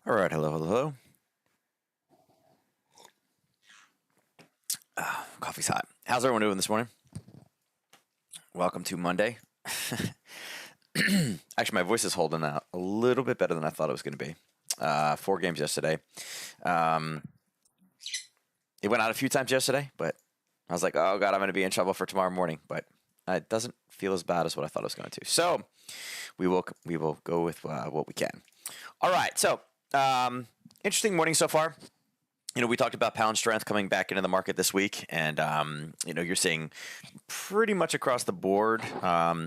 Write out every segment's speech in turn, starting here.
All right, hello. Coffee's hot. How's everyone doing this morning? Welcome to Monday. Actually, my voice is holding out a little bit better than I thought it was going to be. 4 games yesterday. It went out a few times yesterday, but I was like, oh God, I'm going to be in trouble for tomorrow morning. But it doesn't feel as bad as what I thought it was going to. So we will go with what we can. All right, so interesting morning so far. We talked about pound strength coming back into the market this week, and you're seeing pretty much across the board.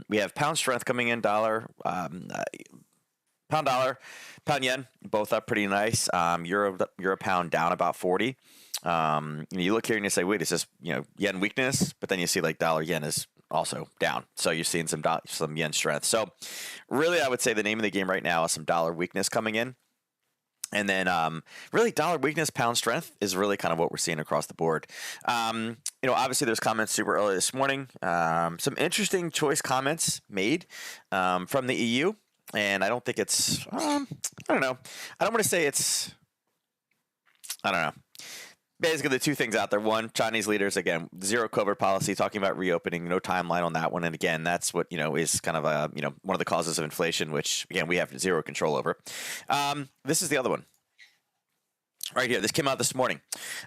We have pound strength coming in, pound dollar, pound yen, both up pretty nice. Euro pound down about 40. You look here and you say, wait, is this yen weakness? But then you see like dollar yen is also down, so you're seeing some yen strength. So really, I would say the name of the game right now is some dollar weakness coming in. And then really dollar weakness, pound strength is really kind of what we're seeing across the board. Obviously there's comments super early this morning. Some interesting choice comments made from the EU. And I don't think it's, I don't know. I don't want to say it's, I don't know. Basically, the two things out there. One, Chinese leaders, again, zero COVID policy, talking about reopening, no timeline on that one. And again, that's what, is kind of one of the causes of inflation, which, again, we have zero control over. This is the other one. Right here. This came out this morning.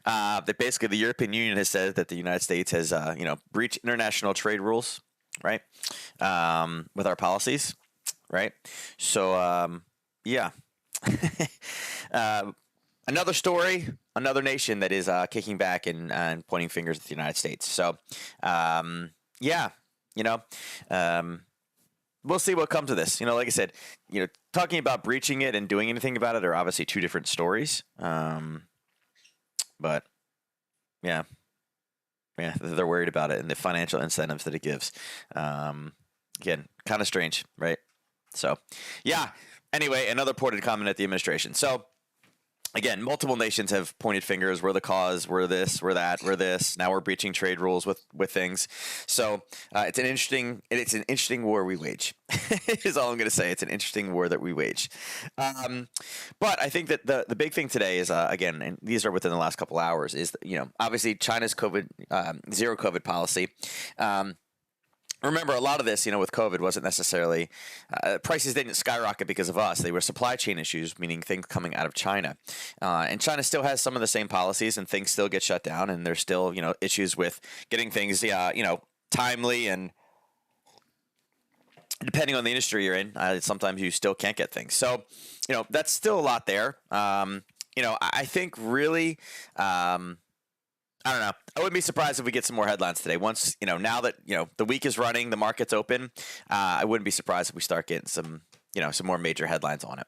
That basically the European Union has said that the United States has, breached international trade rules, right, with our policies, right? So, yeah. Another story, another nation that is kicking back and pointing fingers at the United States. So, we'll see what comes of this. Like I said, talking about breaching it and doing anything about it are obviously two different stories. But yeah, they're worried about it and the financial incentives that it gives. Again, kind of strange, right? So, yeah. Anyway, another ported comment at the administration. So, again, multiple nations have pointed fingers. We're the cause. We're this. We're that. We're this. Now we're breaching trade rules with things. So it's an interesting war we wage. Is all I'm going to say. It's an interesting war that we wage. But I think that the big thing today is again, and these are within the last couple hours, is obviously China's zero COVID policy. Remember, a lot of this, with COVID wasn't necessarily prices didn't skyrocket because of us. They were supply chain issues, meaning things coming out of China. And China still has some of the same policies and things still get shut down. And there's still, issues with getting things, timely, and depending on the industry you're in, sometimes you still can't get things. So, that's still a lot there. I think really, I don't know. I wouldn't be surprised if we get some more headlines today. Once, now that, the week is running, the market's open, I wouldn't be surprised if we start getting some more major headlines on it.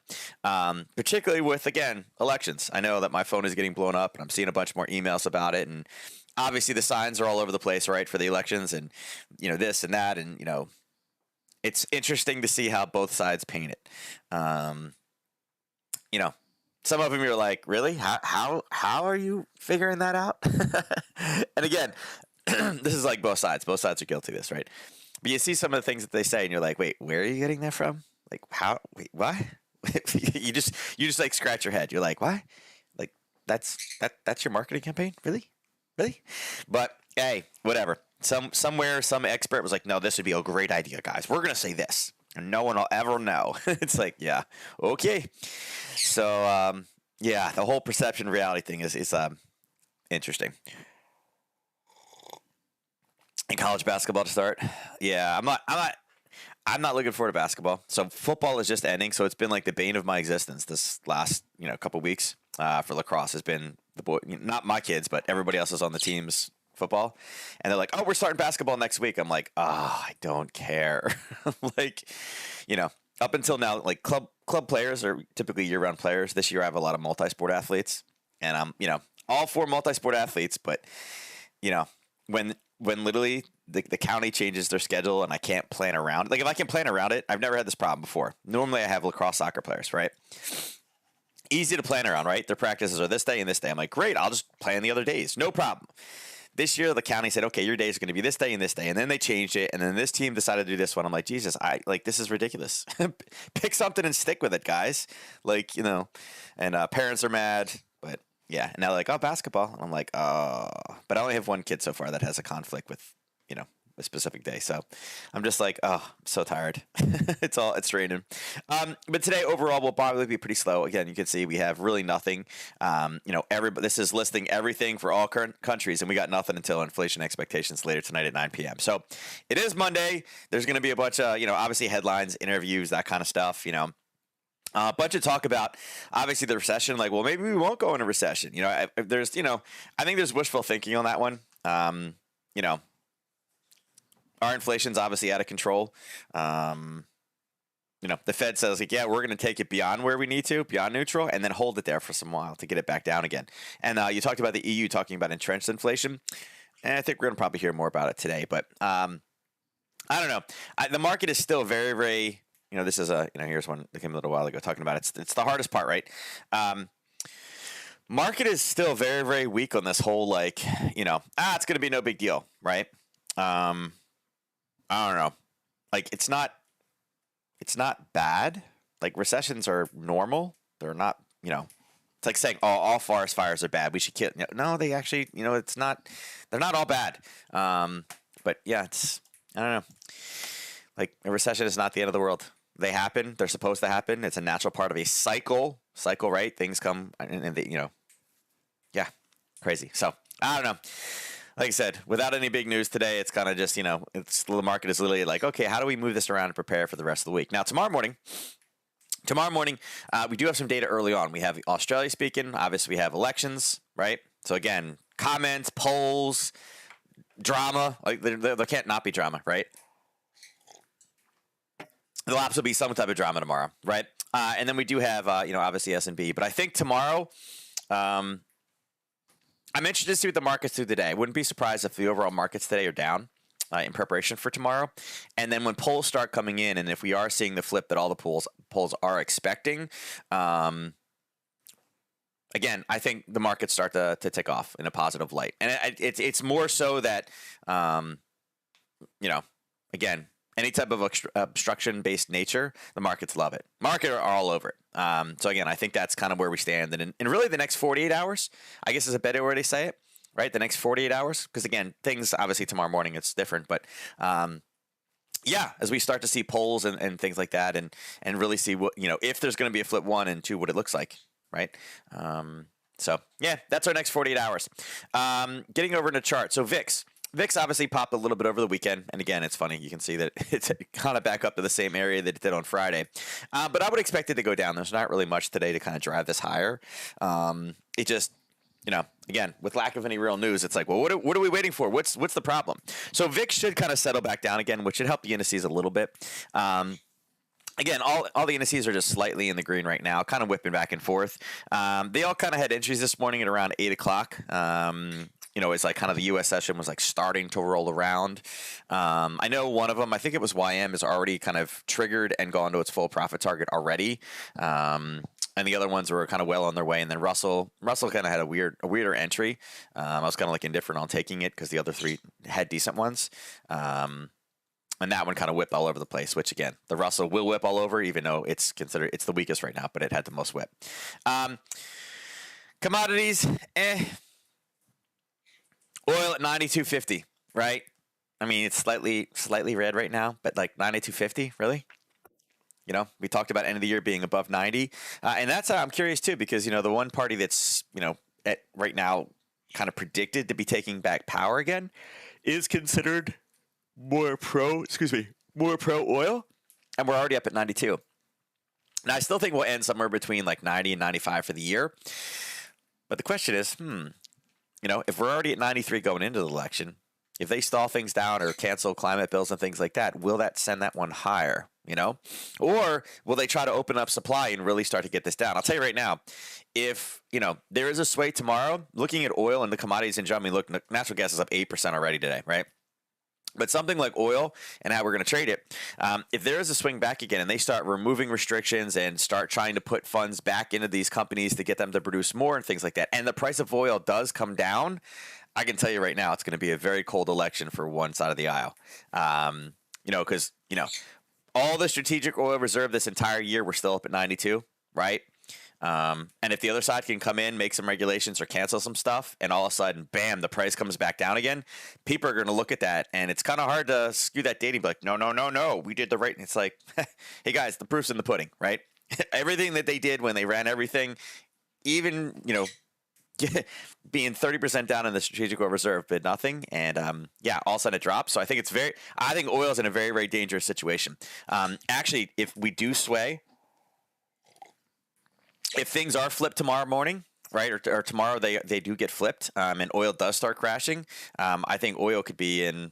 Particularly with, again, elections. I know that my phone is getting blown up and I'm seeing a bunch more emails about it. And obviously the signs are all over the place, right, for the elections and, this and that. And, it's interesting to see how both sides paint it. Some of them you're like, really? How are you figuring that out? And again, this is like both sides. Both sides are guilty of this, right? But you see some of the things that they say, and you're like, wait, where are you getting that from? Like, how? Wait, what? you just like scratch your head. You're like, why? Like, that's your marketing campaign? Really? But hey, whatever. Somewhere some expert was like, no, this would be a great idea, guys. We're gonna say this. And no one will ever know. It's like, yeah, okay. So, the whole perception reality thing is interesting. And college basketball to start. Yeah, I'm not looking forward to basketball. So football is just ending. So it's been like the bane of my existence this last couple weeks. For lacrosse has been the boy, not my kids, but everybody else is on the teams football, and they're like, "Oh, we're starting basketball next week." I'm like, "Oh, I don't care." Like, you know, up until now, like club players are typically year-round players. This year, I have a lot of multi-sport athletes, and I'm, all for multi-sport athletes, but when literally the county changes their schedule and I can't plan around it. Like if I can plan around it, I've never had this problem before. Normally I have lacrosse soccer players, right? Easy to plan around, right? Their practices are this day and this day. I'm like, great, I'll just plan the other days. No problem. This year the county said, okay, your day is going to be this day and this day. And then they changed it. And then this team decided to do this one. I'm like, Jesus, this is ridiculous. Pick something and stick with it, guys. Like, and parents are mad, but yeah. And now they're like, oh, basketball. And I'm like, oh, but I only have one kid so far that has a conflict with, a specific day. So I'm just like, oh, I'm so tired. It's raining. But today overall will probably be pretty slow. Again, you can see we have really nothing. This is listing everything for all current countries, and we got nothing until inflation expectations later tonight at 9 p.m. So it is Monday. There's going to be a bunch of, obviously headlines, interviews, that kind of stuff, a bunch of talk about obviously the recession, like, well, maybe we won't go into recession. I think there's wishful thinking on that one. Our inflation's obviously out of control. The Fed says, like, yeah, we're going to take it beyond where we need to, beyond neutral, and then hold it there for some while to get it back down again. And you talked about the EU talking about entrenched inflation, and I think we're going to probably hear more about it today. But I don't know. The market is still very, very, this is here's one that came a little while ago talking about it. It's the hardest part, right? Market is still very, very weak on this whole, like, it's going to be no big deal, right? I don't know. Like, it's not bad. Like, recessions are normal. They're not, it's like saying, oh, all forest fires are bad. We should kill. No, they actually, it's not, they're not all bad. But yeah, I don't know. Like, a recession is not the end of the world. They happen. They're supposed to happen. It's a natural part of a cycle, right? Things come and they, yeah, crazy. So I don't know. Like I said, without any big news today, it's kind of just, the market is literally like, okay, how do we move this around and prepare for the rest of the week? Now, tomorrow morning, we do have some data early on. We have Australia speaking. Obviously, we have elections, right? So again, comments, polls, drama. Like there can't not be drama, right? There'll absolutely be some type of drama tomorrow, right? And then we do have, obviously S&P. But I think tomorrow, I'm interested to see what the markets do today. I wouldn't be surprised if the overall markets today are down in preparation for tomorrow. And then when polls start coming in, and if we are seeing the flip that all the polls are expecting, again, I think the markets start to take off in a positive light. And it's more so that, again, any type of obstruction-based nature, the markets love it. Market are all over it. So again, I think that's kind of where we stand. And in really the next 48 hours, I guess is a better way to say it, right? The next 48 hours. Because again, things, obviously tomorrow morning, it's different. But yeah, as we start to see polls and things like that and really see what, if there's going to be a flip 1 and 2, what it looks like, right? So yeah, that's our next 48 hours. Getting over into chart. So VIX obviously popped a little bit over the weekend. And again, it's funny. You can see that it's kind of back up to the same area that it did on Friday. But I would expect it to go down. There's not really much today to kind of drive this higher. It just, again, with lack of any real news, it's like, well, what are we waiting for? What's the problem? So VIX should kind of settle back down again, which should help the indices a little bit. Again, all the indices are just slightly in the green right now, kind of whipping back and forth. They all kind of had entries this morning at around 8 o'clock. It's like kind of the U.S. session was like starting to roll around. I know one of them, I think it was YM, is already kind of triggered and gone to its full profit target already. And the other ones were kind of well on their way. And then Russell kind of had a weirder entry. I was kind of like indifferent on taking it because the other three had decent ones. And that one kind of whipped all over the place, which again, the Russell will whip all over, even though it's the weakest right now, but it had the most whip. Commodities, Oil at 92.50, right? I mean, it's slightly red right now, but like 92.50, really? We talked about end of the year being above 90. And that's I'm curious too, because, the one party that's, at right now kind of predicted to be taking back power again is considered more pro oil. And we're already up at 92. Now, I still think we'll end somewhere between like 90 and 95 for the year. But the question is, if we're already at 93 going into the election, if they stall things down or cancel climate bills and things like that, will that send that one higher? Or will they try to open up supply and really start to get this down? I'll tell you right now, if there is a sway tomorrow, looking at oil and the commodities in general, I mean, look, natural gas is up 8% already today, right? But something like oil and how we're going to trade it, if there is a swing back again and they start removing restrictions and start trying to put funds back into these companies to get them to produce more and things like that, and the price of oil does come down, I can tell you right now it's going to be a very cold election for one side of the aisle. Because, all the strategic oil reserve this entire year, we're still up at 92, right? And if the other side can come in, make some regulations or cancel some stuff, and all of a sudden, bam, the price comes back down again, people are going to look at that, and it's kind of hard to skew that data and be like, no, we did the right. And it's like, hey guys, the proof's in the pudding, right? Everything that they did when they ran everything, even, being 30% down in the strategic oil reserve, but nothing. And all of a sudden it drops. So I think oil is in a very, very dangerous situation. Actually, if we do sway, if things are flipped tomorrow morning, right, or tomorrow they do get flipped, and oil does start crashing, I think oil could be in,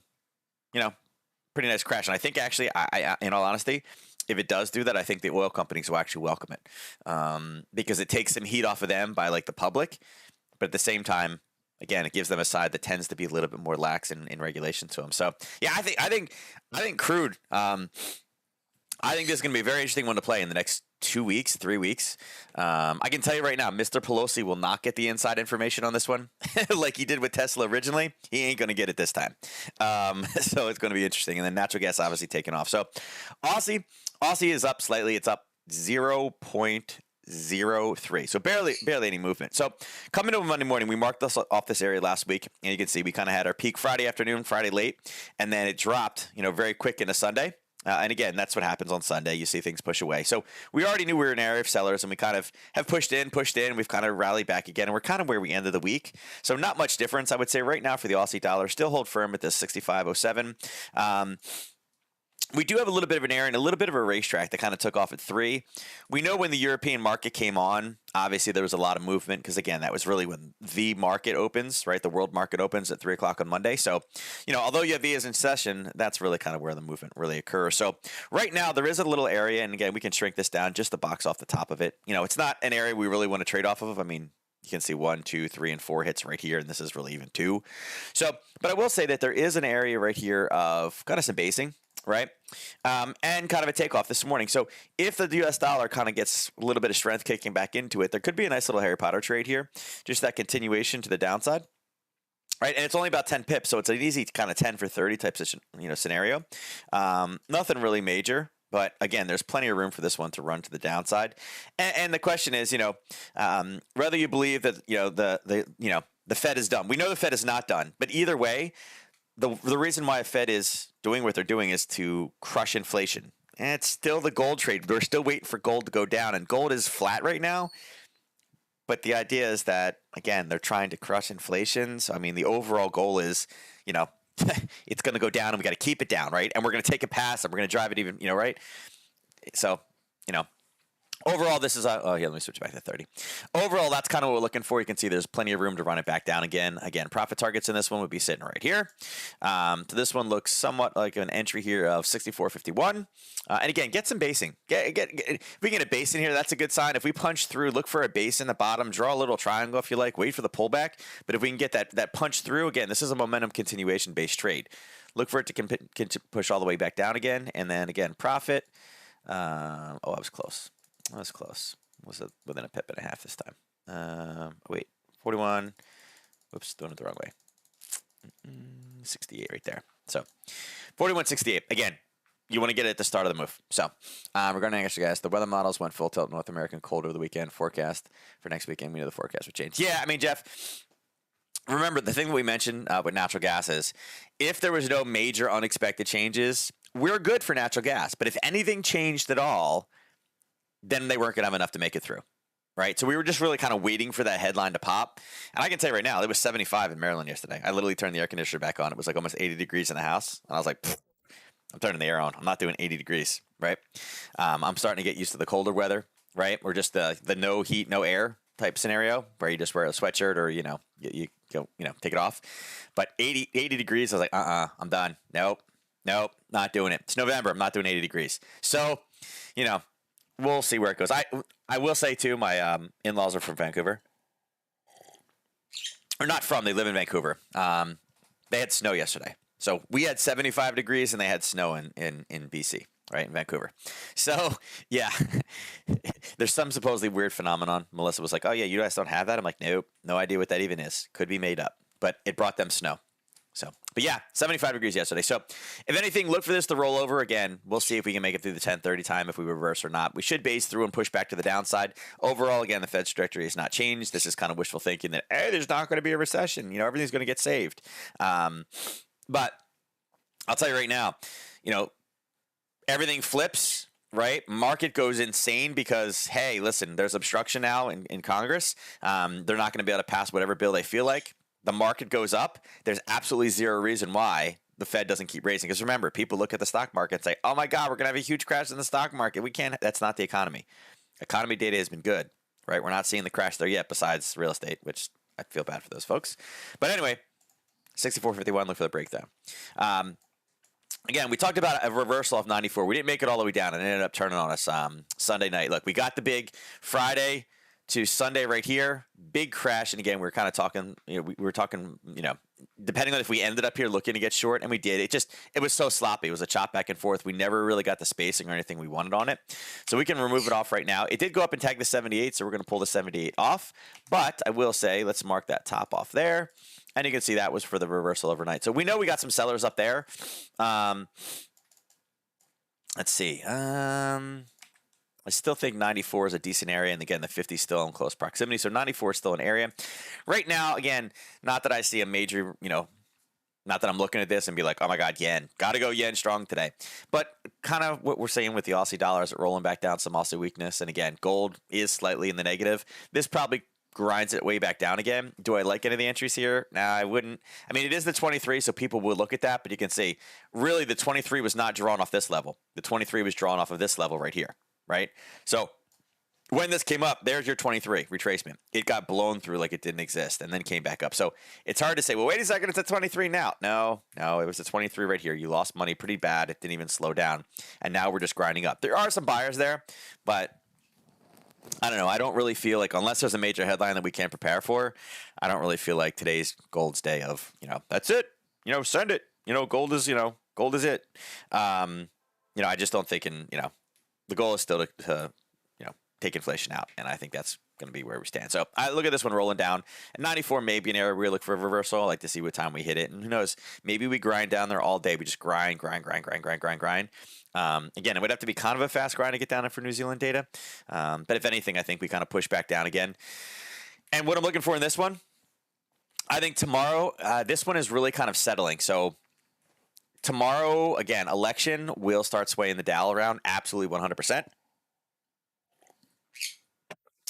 pretty nice crash. And I think actually, I in all honesty, if it does do that, I think the oil companies will actually welcome it, because it takes some heat off of them by like the public, but at the same time, again, it gives them a side that tends to be a little bit more lax in regulation to them. So yeah, I think crude. I think this is going to be a very interesting one to play in the next 2 weeks, 3 weeks. I can tell you right now, Mr. Pelosi will not get the inside information on this one like he did with Tesla originally. He ain't going to get it this time. So it's going to be interesting. And then natural gas obviously taking off. So Aussie is up slightly. It's up 0.03. So barely any movement. So coming to Monday morning, we marked this off this area last week, and you can see we kind of had our peak Friday afternoon, Friday late, and then it dropped, very quick into Sunday. And again, that's what happens on Sunday. You see things push away. So we already knew we were an area of sellers, and we kind of have pushed in. We've kind of rallied back again, and we're kind of where we ended the week. So not much difference, I would say, right now for the Aussie dollar. Still hold firm at this 65.07. We do have a little bit of an area and a little bit of a racetrack that kind of took off at 3. We know when the European market came on, obviously there was a lot of movement because, again, that was really when the market opens, right? The world market opens at 3 o'clock on Monday. So, although you have VIAs in session, that's really kind of where the movement really occurs. So right now there is a little area, and again, we can shrink this down just the box off the top of it. It's not an area we really want to trade off of. I mean, you can see 1, 2, 3, and 4 hits right here, and this is really even 2. So, but I will say that there is an area right here of kind of some basing, right? And kind of a takeoff this morning. So if the U.S. dollar kind of gets a little bit of strength kicking back into it, there could be a nice little Harry Potter trade here. Just that continuation to the downside. Right, and it's only about 10 pips, so it's an easy kind of 10 for 30 type scenario. Nothing really major, but again, there's plenty of room for this one to run to the downside. And the question is, whether you believe that the Fed is done. We know the Fed is not done, but either way, the reason why the Fed is doing what they're doing is to crush inflation. And it's still the gold trade. We're still waiting for gold to go down, and gold is flat right now. But the idea is that, again, they're trying to crush inflation. So, I mean, the overall goal is, it's going to go down, and we got to keep it down, right? And we're going to take it past, and we're going to drive it even, right? So, overall, this is let me switch back to 30. Overall, that's kind of what we're looking for. You can see there's plenty of room to run it back down again. Again, profit targets in this one would be sitting right here. So this one looks somewhat like an entry here of 64.51. And again, get some basing. If we get a base in here, that's a good sign. If we punch through, look for a base in the bottom, draw a little triangle if you like, wait for the pullback. But if we can get that punch through, again, this is a momentum continuation based trade. Look for it to push all the way back down again. And then again, profit. I was close. That was close. Was it within a pip and a half this time? 41. Whoops, doing it the wrong way. 68 right there. So 41.68. Again, you want to get it at the start of the move. So regarding actually, guys, the weather models went full tilt North American cold over the weekend. Forecast for next weekend, we know the forecast would change. Yeah, I mean, Jeff, remember the thing that we mentioned with natural gas is if there was no major unexpected changes, we're good for natural gas. But if anything changed at all, then they weren't going to have enough to make it through, right? So we were just really kind of waiting for that headline to pop. And I can tell you right now, it was 75 in Maryland yesterday. I literally turned the air conditioner back on. It was like almost 80 degrees in the house. And I was like, I'm turning the air on. I'm not doing 80 degrees, right? I'm starting to get used to the colder weather, right? Or just the no heat, no air. type scenario where you just wear a sweatshirt or, you go, take it off. But 80 degrees, I was like, I'm done. Nope, not doing it. It's November. I'm not doing 80 degrees. So, we'll see where it goes. I will say too, my in-laws are from Vancouver. Or not from, they live in Vancouver. They had snow yesterday. So we had 75 degrees and they had snow in BC, right, in Vancouver. So, yeah, there's some supposedly weird phenomenon. Melissa was like, oh, yeah, you guys don't have that? I'm like, nope, no idea what that even is. Could be made up. But it brought them snow. So, but yeah, 75 degrees yesterday. So, if anything, look for this to roll over again. We'll see if we can make it through the 10:30 time, if we reverse or not. We should base through and push back to the downside. Overall, again, the Fed's trajectory has not changed. This is kind of wishful thinking that, hey, there's not going to be a recession. Everything's going to get saved. But I'll tell you right now, everything flips, right? Market goes insane because, hey, listen, there's obstruction now in Congress. They're not going to be able to pass whatever bill they feel like. The market goes up. There's absolutely zero reason why the Fed doesn't keep raising. Because remember, people look at the stock market and say, oh my God, we're going to have a huge crash in the stock market. We can't. That's not the economy. Economy data has been good, right? We're not seeing the crash there yet besides real estate, which I feel bad for those folks. But anyway, 64.51, look for the breakdown. Again, we talked about a reversal of 94. We didn't make it all the way down and it ended up turning on us Sunday night. Look, we got the big Friday to Sunday right here, big crash. And again, we were kind of talking, we were talking, depending on if we ended up here looking to get short, and we did. It was so sloppy. It was a chop back and forth. We never really got the spacing or anything we wanted on it. So we can remove it off right now. It did go up and tag the 78, so we're going to pull the 78 off. But I will say, let's mark that top off there. And you can see that was for the reversal overnight. So we know we got some sellers up there. Let's see. I still think 94 is a decent area. And again, the 50 is still in close proximity. So 94 is still an area. Right now, again, not that I see a major, not that I'm looking at this and be like, oh my God, yen. Got to go yen strong today. But kind of what we're saying with the Aussie dollar is rolling back down, some Aussie weakness. And again, gold is slightly in the negative. This probably grinds it way back down again. Do I like any of the entries here? Nah, I wouldn't. I mean, it is the 23, so people would look at that, but you can see really the 23 was not drawn off this level. The 23 was drawn off of this level right here, right? So when this came up, there's your 23 retracement. It got blown through like it didn't exist and then came back up. So it's hard to say, well, wait a second, it's a 23 now. No, it was a 23 right here. You lost money pretty bad. It didn't even slow down. And now we're just grinding up. There are some buyers there, but I don't know. I don't really feel like, unless there's a major headline that we can't prepare for, I don't really feel like today's gold's day of, that's it. Send it. Gold is it. I just don't think the goal is still to take inflation out. And I think that's going to be where we stand. So I look at this one rolling down. And 94 may be an area where we look for a reversal. I like to see what time we hit it. And who knows, maybe we grind down there all day. We just grind. Again, it would have to be kind of a fast grind to get down there for New Zealand data. But if anything, I think we kind of push back down again. And what I'm looking for in this one, I think tomorrow, this one is really kind of settling. So tomorrow, again, election will start swaying the Dow around absolutely 100%.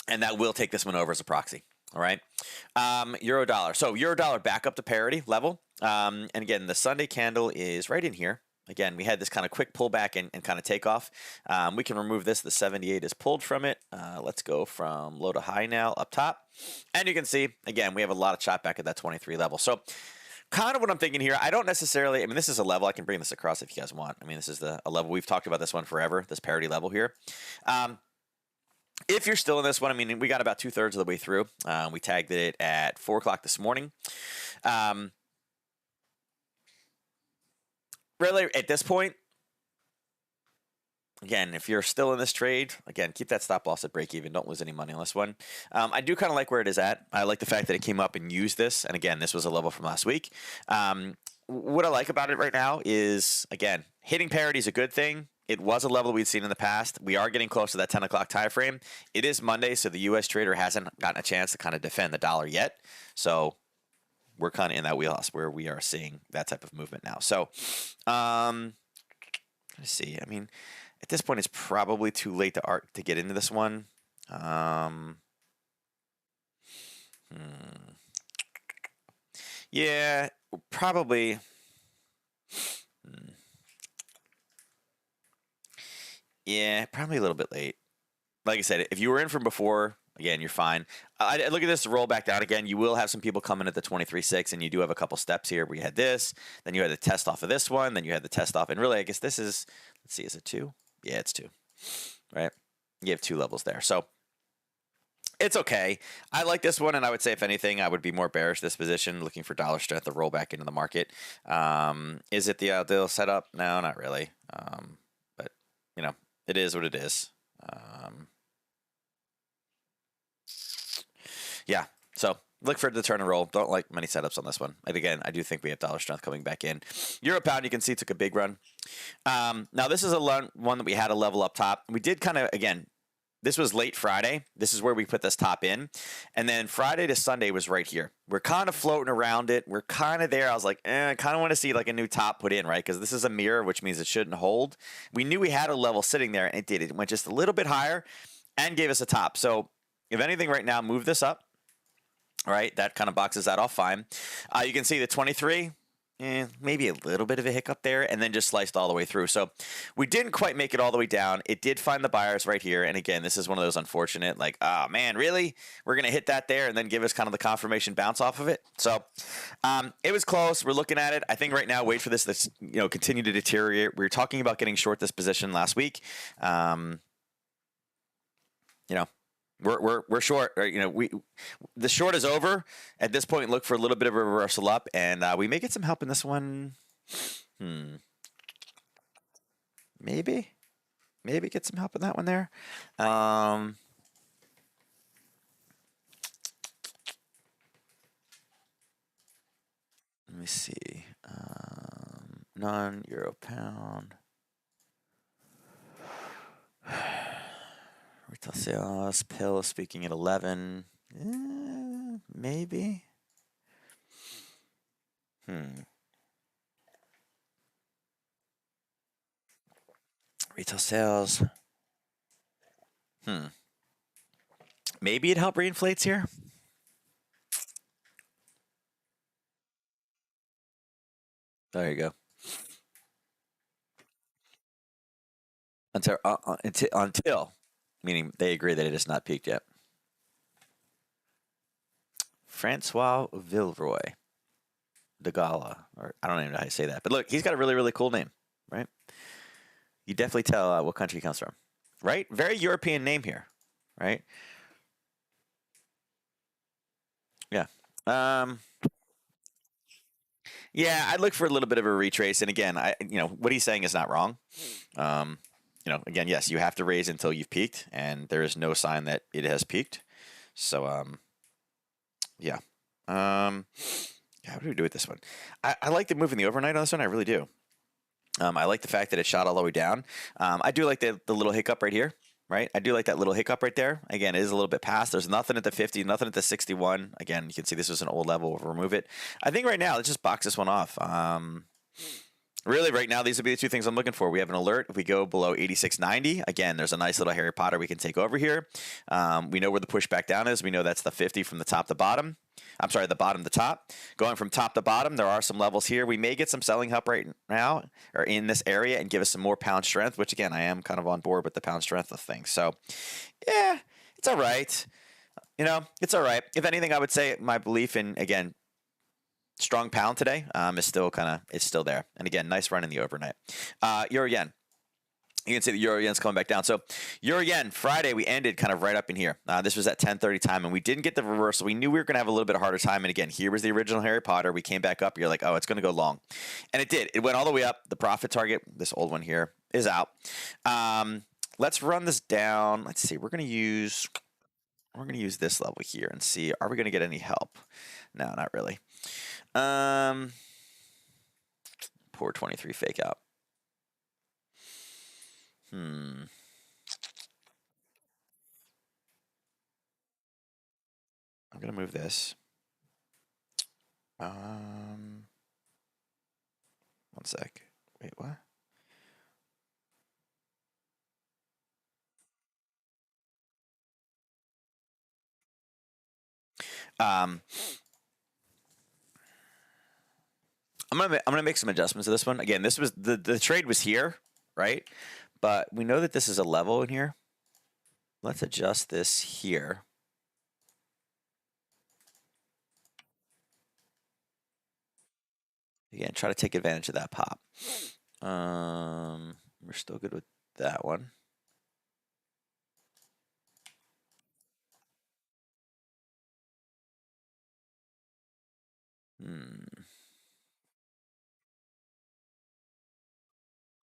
And that will take this one over as a proxy. All right. Euro dollar. So euro dollar back up to parity level. And again, the Sunday candle is right in here. Again, we had this kind of quick pullback and kind of takeoff. We can remove this. The 78 is pulled from it. Let's go from low to high now up top. And you can see, again, we have a lot of chop back at that 23 level. So kind of what I'm thinking here, I don't necessarily, this is a level. I can bring this across if you guys want. This is a level. We've talked about this one forever, this parity level here. If you're still in this one, we got about 2/3 of the way through. We tagged it at 4 o'clock this morning. Really, at this point, again, if you're still in this trade, again, keep that stop loss at break even. Don't lose any money on this one. I do kind of like where it is at. I like the fact that it came up and used this. And again, this was a level from last week. What I like about it right now is, again, hitting parity is a good thing. It was a level we'd seen in the past. We are getting close to that 10 o'clock time frame. It is Monday, so the U.S. trader hasn't gotten a chance to kind of defend the dollar yet. So we're kind of in that wheelhouse where we are seeing that type of movement now. So let's see. At this point, it's probably too late to get into this one. Yeah, probably. Yeah, probably a little bit late. Like I said, if you were in from before, again, you're fine. I look at this roll back down again. You will have some people come in at the 23.6, and you do have a couple steps here where you had this, then you had the test off of this one, then you had the test off, and really, I guess this is, let's see, is it 2? Yeah, it's 2, right? You have 2 levels there, so it's okay. I like this one, and I would say, if anything, I would be more bearish this position, looking for dollar strength to roll back into the market. Is it the ideal setup? No, not really. But, it is what it is. Yeah, so look for the turn and roll. Don't like many setups on this one. And again, I do think we have dollar strength coming back in. Euro pound, you can see, took a big run. Now, this is one that we had a level up top. We did kind of, again, this was late Friday. This is where we put this top in. And then Friday to Sunday was right here. We're kind of floating around it. We're kind of there. I was like, I kind of want to see like a new top put in, right? Because this is a mirror, which means it shouldn't hold. We knew we had a level sitting there, and it did. It went just a little bit higher and gave us a top. So if anything right now, move this up. All right, that kind of boxes that off fine. You can see the 23, maybe a little bit of a hiccup there, and then just sliced all the way through. So we didn't quite make it all the way down. It did find the buyers right here. And again, this is one of those unfortunate, like, oh man, really? We're going to hit that there and then give us kind of the confirmation bounce off of it. So it was close. We're looking at it. I think right now, wait for this to continue to deteriorate. We were talking about getting short this position last week. We're short. Right? The short is over at this point. Look for a little bit of a reversal up, and we may get some help in this one. Maybe get some help in that one there. Let me see. Non-euro pound. Retail sales, pill speaking at 11. Maybe. Retail sales. Maybe it helped reinflates here. There you go. Until, meaning they agree that it has not peaked yet. Francois Villeroy de Gala, or I don't even know how to say that. But look, he's got a really, really cool name, right? You definitely tell what country he comes from, right? Very European name here, right? Yeah. Yeah, I'd look for a little bit of a retrace. And again, what he's saying is not wrong. Again, yes, you have to raise until you've peaked, and there is no sign that it has peaked. So, yeah. What do we do with this one? I like the move in the overnight on this one. I really do. I like the fact that it shot all the way down. I do like the little hiccup right here, right? I do like that little hiccup right there. Again, it is a little bit past. There's nothing at the 50, nothing at the 61. Again, you can see this was an old level. We'll remove it. I think right now, let's just box this one off. Really, right now, these would be the two things I'm looking for. We have an alert. If we go below 86.90, again, there's a nice little Harry Potter we can take over here. We know where the pushback down is. We know that's the 50 from the top to bottom. I'm sorry, the bottom to top. Going from top to bottom, there are some levels here. We may get some selling help right now or in this area and give us some more pound strength, which, again, I am kind of on board with the pound strength of things. So, yeah, it's all right. It's all right. If anything, I would say my belief in, again, strong pound today is still it's still there. And again, nice run in the overnight. Euro yen. You can see the euro yen's coming back down. So euro yen Friday, we ended kind of right up in here. This was at 10:30 time, and we didn't get the reversal. We knew we were going to have a little bit of harder time. And again, here was the original Harry Potter. We came back up. You're like, oh, it's going to go long, and it did. It went all the way up. The profit target, this old one here, is out. Let's run this down. Let's see. We're going to use this level here and see, are we going to get any help? No, not really. Poor 23 fake out. I'm gonna move this. One sec. Wait, what? I'm gonna make some adjustments to this one. Again, this was the trade was here, right? But we know that this is a level in here. Let's adjust this here. Again, try to take advantage of that pop. We're still good with that one.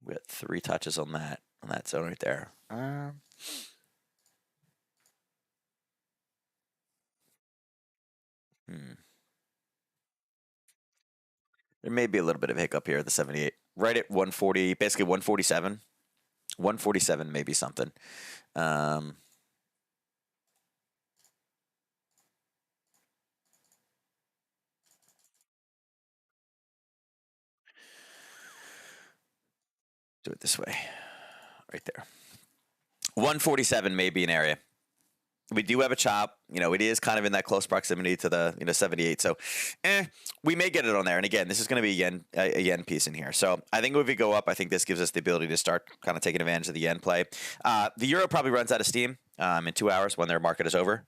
We got 3 touches on that zone right there. There may be a little bit of hiccup here at the 78. Right at 140, basically 147. 147 maybe something. Do it this way. Right there. 147 may be an area. We do have a chop. It is kind of in that close proximity to the 78. So, we may get it on there. And again, this is going to be a yen piece in here. So I think if we go up, I think this gives us the ability to start kind of taking advantage of the yen play. The euro probably runs out of steam in 2 hours when their market is over.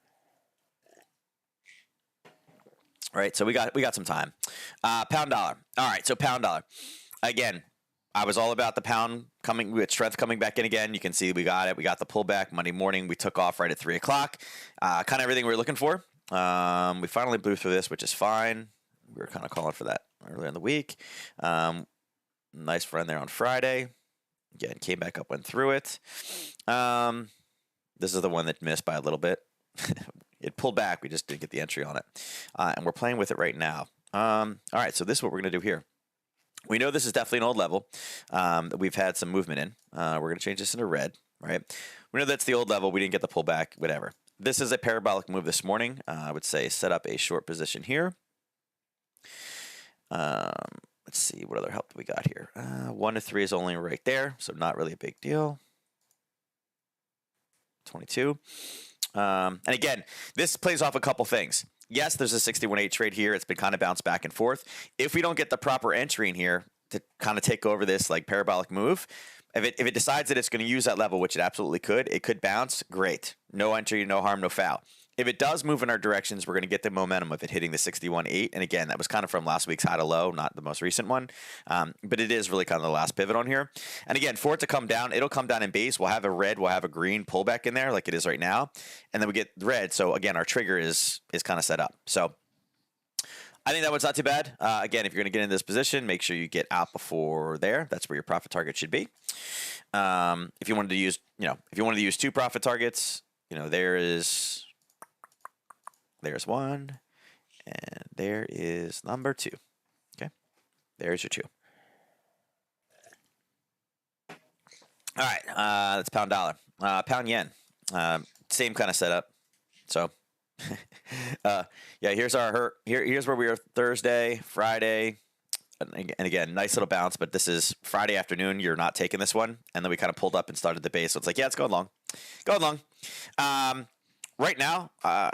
Right. So we got some time. Pound dollar. All right. So pound dollar. Again, I was all about the pound coming with strength coming back in again. You can see we got it. We got the pullback Monday morning. We took off right at 3 o'clock. Kind of everything we were looking for. We finally blew through this, which is fine. We were kind of calling for that earlier in the week. Nice run there on Friday. Again, came back up, went through it. This is the one that missed by a little bit. It pulled back. We just didn't get the entry on it. And we're playing with it right now. All right, so this is what we're going to do here. We know this is definitely an old level that we've had some movement in. We're going to change this into red, right? We know that's the old level. We didn't get the pullback, whatever. This is a parabolic move this morning. I would say set up a short position here. Let's see, what other help do we got here? 1 to 3 is only right there, so not really a big deal. 22. And again, this plays off a couple things. Yes, there's a 61.8 trade here. It's been kind of bounced back and forth. If we don't get the proper entry in here to kind of take over this like parabolic move, if it decides that it's going to use that level, which it absolutely could, it could bounce. Great. No entry, no harm, no foul. If it does move in our directions, we're going to get the momentum of it hitting the 61.8. And again, that was kind of from last week's high to low, not the most recent one. But it is really kind of the last pivot on here. And again, for it to come down, it'll come down in base. We'll have a red, we'll have a green pullback in there like it is right now. And then we get red. So again, our trigger is kind of set up. So I think that one's not too bad. Again, if you're going to get in this position, make sure you get out before there. That's where your profit target should be. If you wanted to use, if you wanted to use 2 profit targets, there's one, and there is number 2. Okay, there's your 2. All right, that's pound dollar, pound yen. Same kind of setup. So, yeah, here's here's where we are Thursday, Friday, and again, nice little bounce. But this is Friday afternoon. You're not taking this one, and then we kind of pulled up and started the base. So it's like, yeah, it's going long. Right now,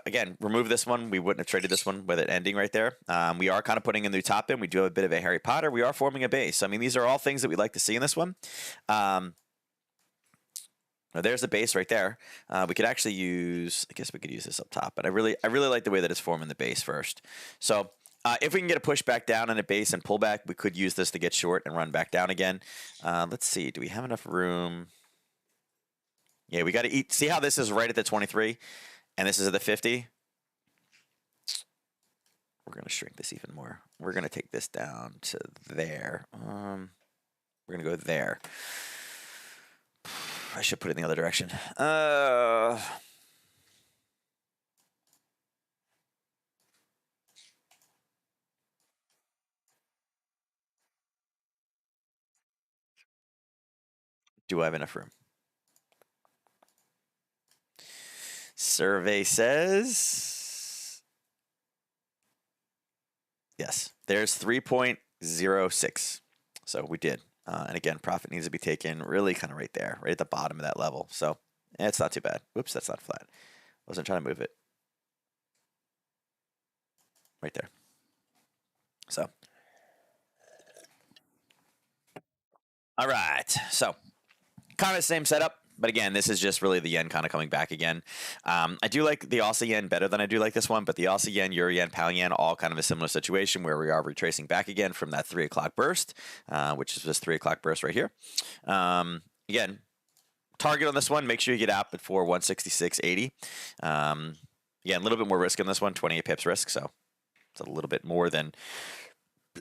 again, remove this one. We wouldn't have traded this one with it ending right there. We are kind of putting in the top end. We do have a bit of a Harry Potter. We are forming a base. I mean, these are all things that we'd like to see in this one. There's the base right there. We could actually use, I guess we could use this up top, but I really like the way that it's forming the base first. So if we can get a push back down on a base and pull back, we could use this to get short and run back down again. Let's see. Do we have enough room? Yeah, we got to eat. See how this is right at the 23 and this is at the 50? We're going to shrink this even more. We're going to take this down to there. We're going to go there. I should put it in the other direction. Do I have enough room? Survey says yes. There's 3.06. So we did. And again, profit needs to be taken really kind of right there, right at the bottom of that level. So it's not too bad. Whoops, that's not flat. Wasn't trying to move it. Right there. So. All right. So kind of same setup. But again, this is just really the yen kind of coming back again. I do like the Aussie yen better than I do like this one, but the Aussie yen, euro yen, pound yen, all kind of a similar situation where we are retracing back again from that 3 o'clock burst, which is this 3 o'clock burst right here. Again, target on this one, make sure you get out before 166.80. Yeah, a little bit more risk on this one, 28 pips risk, so it's a little bit more than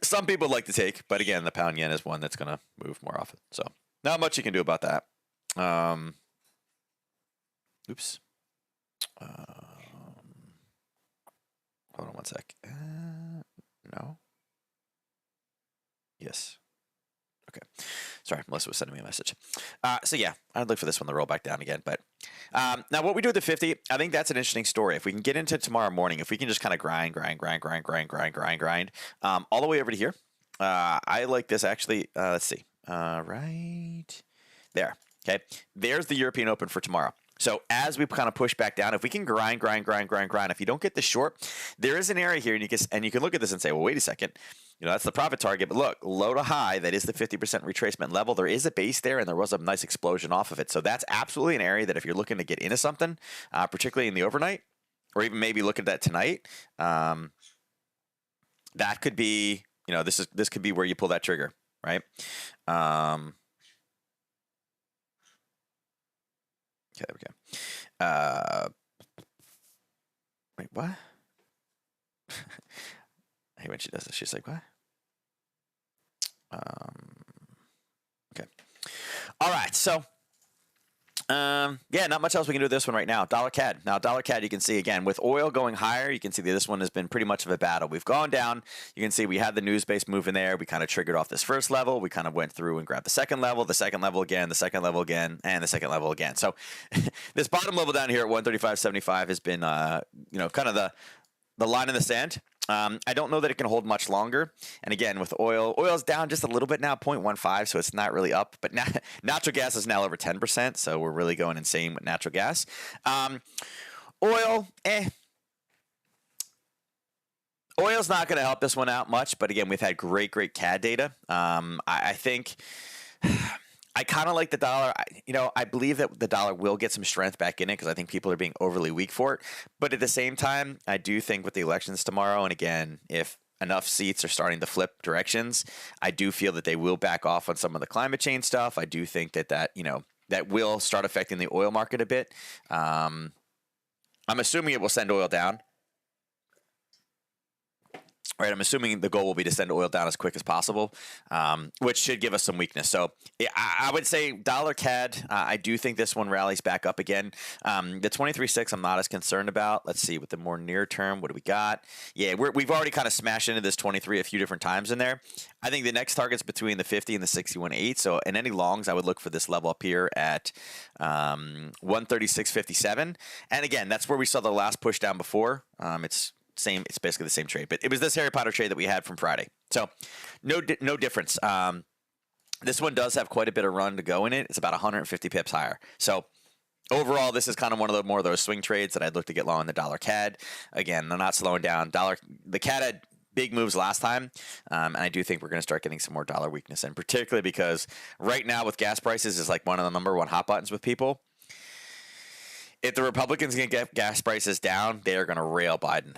some people like to take. But again, the pound yen is one that's going to move more often, so not much you can do about that. Oops. Hold on one sec. No. Yes. Okay. Sorry, Melissa was sending me a message. So yeah, I'd look for this one to roll back down again. But now what we do with the 50, I think that's an interesting story. If we can get into tomorrow morning, if we can just kind of grind, all the way over to here. I like this actually. Let's see. Right there. Okay. There's the European Open for tomorrow. So as we kind of push back down, if we can grind, if you don't get the short, there is an area here, and you can look at this and say, well, wait a second, that's the profit target. But look, low to high, that is the 50% retracement level. There is a base there, and there was a nice explosion off of it. So that's absolutely an area that if you're looking to get into something, particularly in the overnight, or even maybe look at that tonight, that could be, this could be where you pull that trigger, right? Okay, there we go. Wait, what? I hate when she does this. She's like, what? Okay. All right, so yeah, not much else we can do with this one right now. Dollar CAD. Now, dollar CAD, you can see again with oil going higher. You can see that this one has been pretty much of a battle. We've gone down. You can see we had the news base move in there. We kind of triggered off this first level. We kind of went through and grabbed the second level again, the second level again, and the second level again. So this bottom level down here at 135.75 has been, kind of the line in the sand. I don't know that it can hold much longer. And again, with oil's down just a little bit now, 0.15, so it's not really up. But natural gas is now over 10%, so we're really going insane with natural gas. Oil, Oil's not going to help this one out much, but again, we've had great CAD data. I think I kind of like the dollar. I believe that the dollar will get some strength back in it because I think people are being overly weak for it. But at the same time, I do think with the elections tomorrow, and again, if enough seats are starting to flip directions, I do feel that they will back off on some of the climate change stuff. I do think that will start affecting the oil market a bit. I'm assuming it will send oil down. Right, I'm assuming the goal will be to send oil down as quick as possible, which should give us some weakness. So yeah, I would say dollar CAD. I do think this one rallies back up again. The 23.6 I'm not as concerned about. Let's see with the more near term. What do we got? Yeah, we've already kind of smashed into this 23 a few different times in there. I think the next target's between the 50 and the 61.8. So in any longs, I would look for this level up here at 136.57. And again, that's where we saw the last push down before. It's basically the same trade, but it was this Harry Potter trade that we had from Friday. So no difference. This one does have quite a bit of run to go in it. It's about 150 pips higher. So overall, this is kind of one of the more of those swing trades that I'd look to get long in the dollar CAD. Again, they're not slowing down. The CAD had big moves last time, and I do think we're going to start getting some more dollar weakness, and particularly because right now with gas prices is like one of the number one hot buttons with people. If the Republicans can get gas prices down, they are going to rail Biden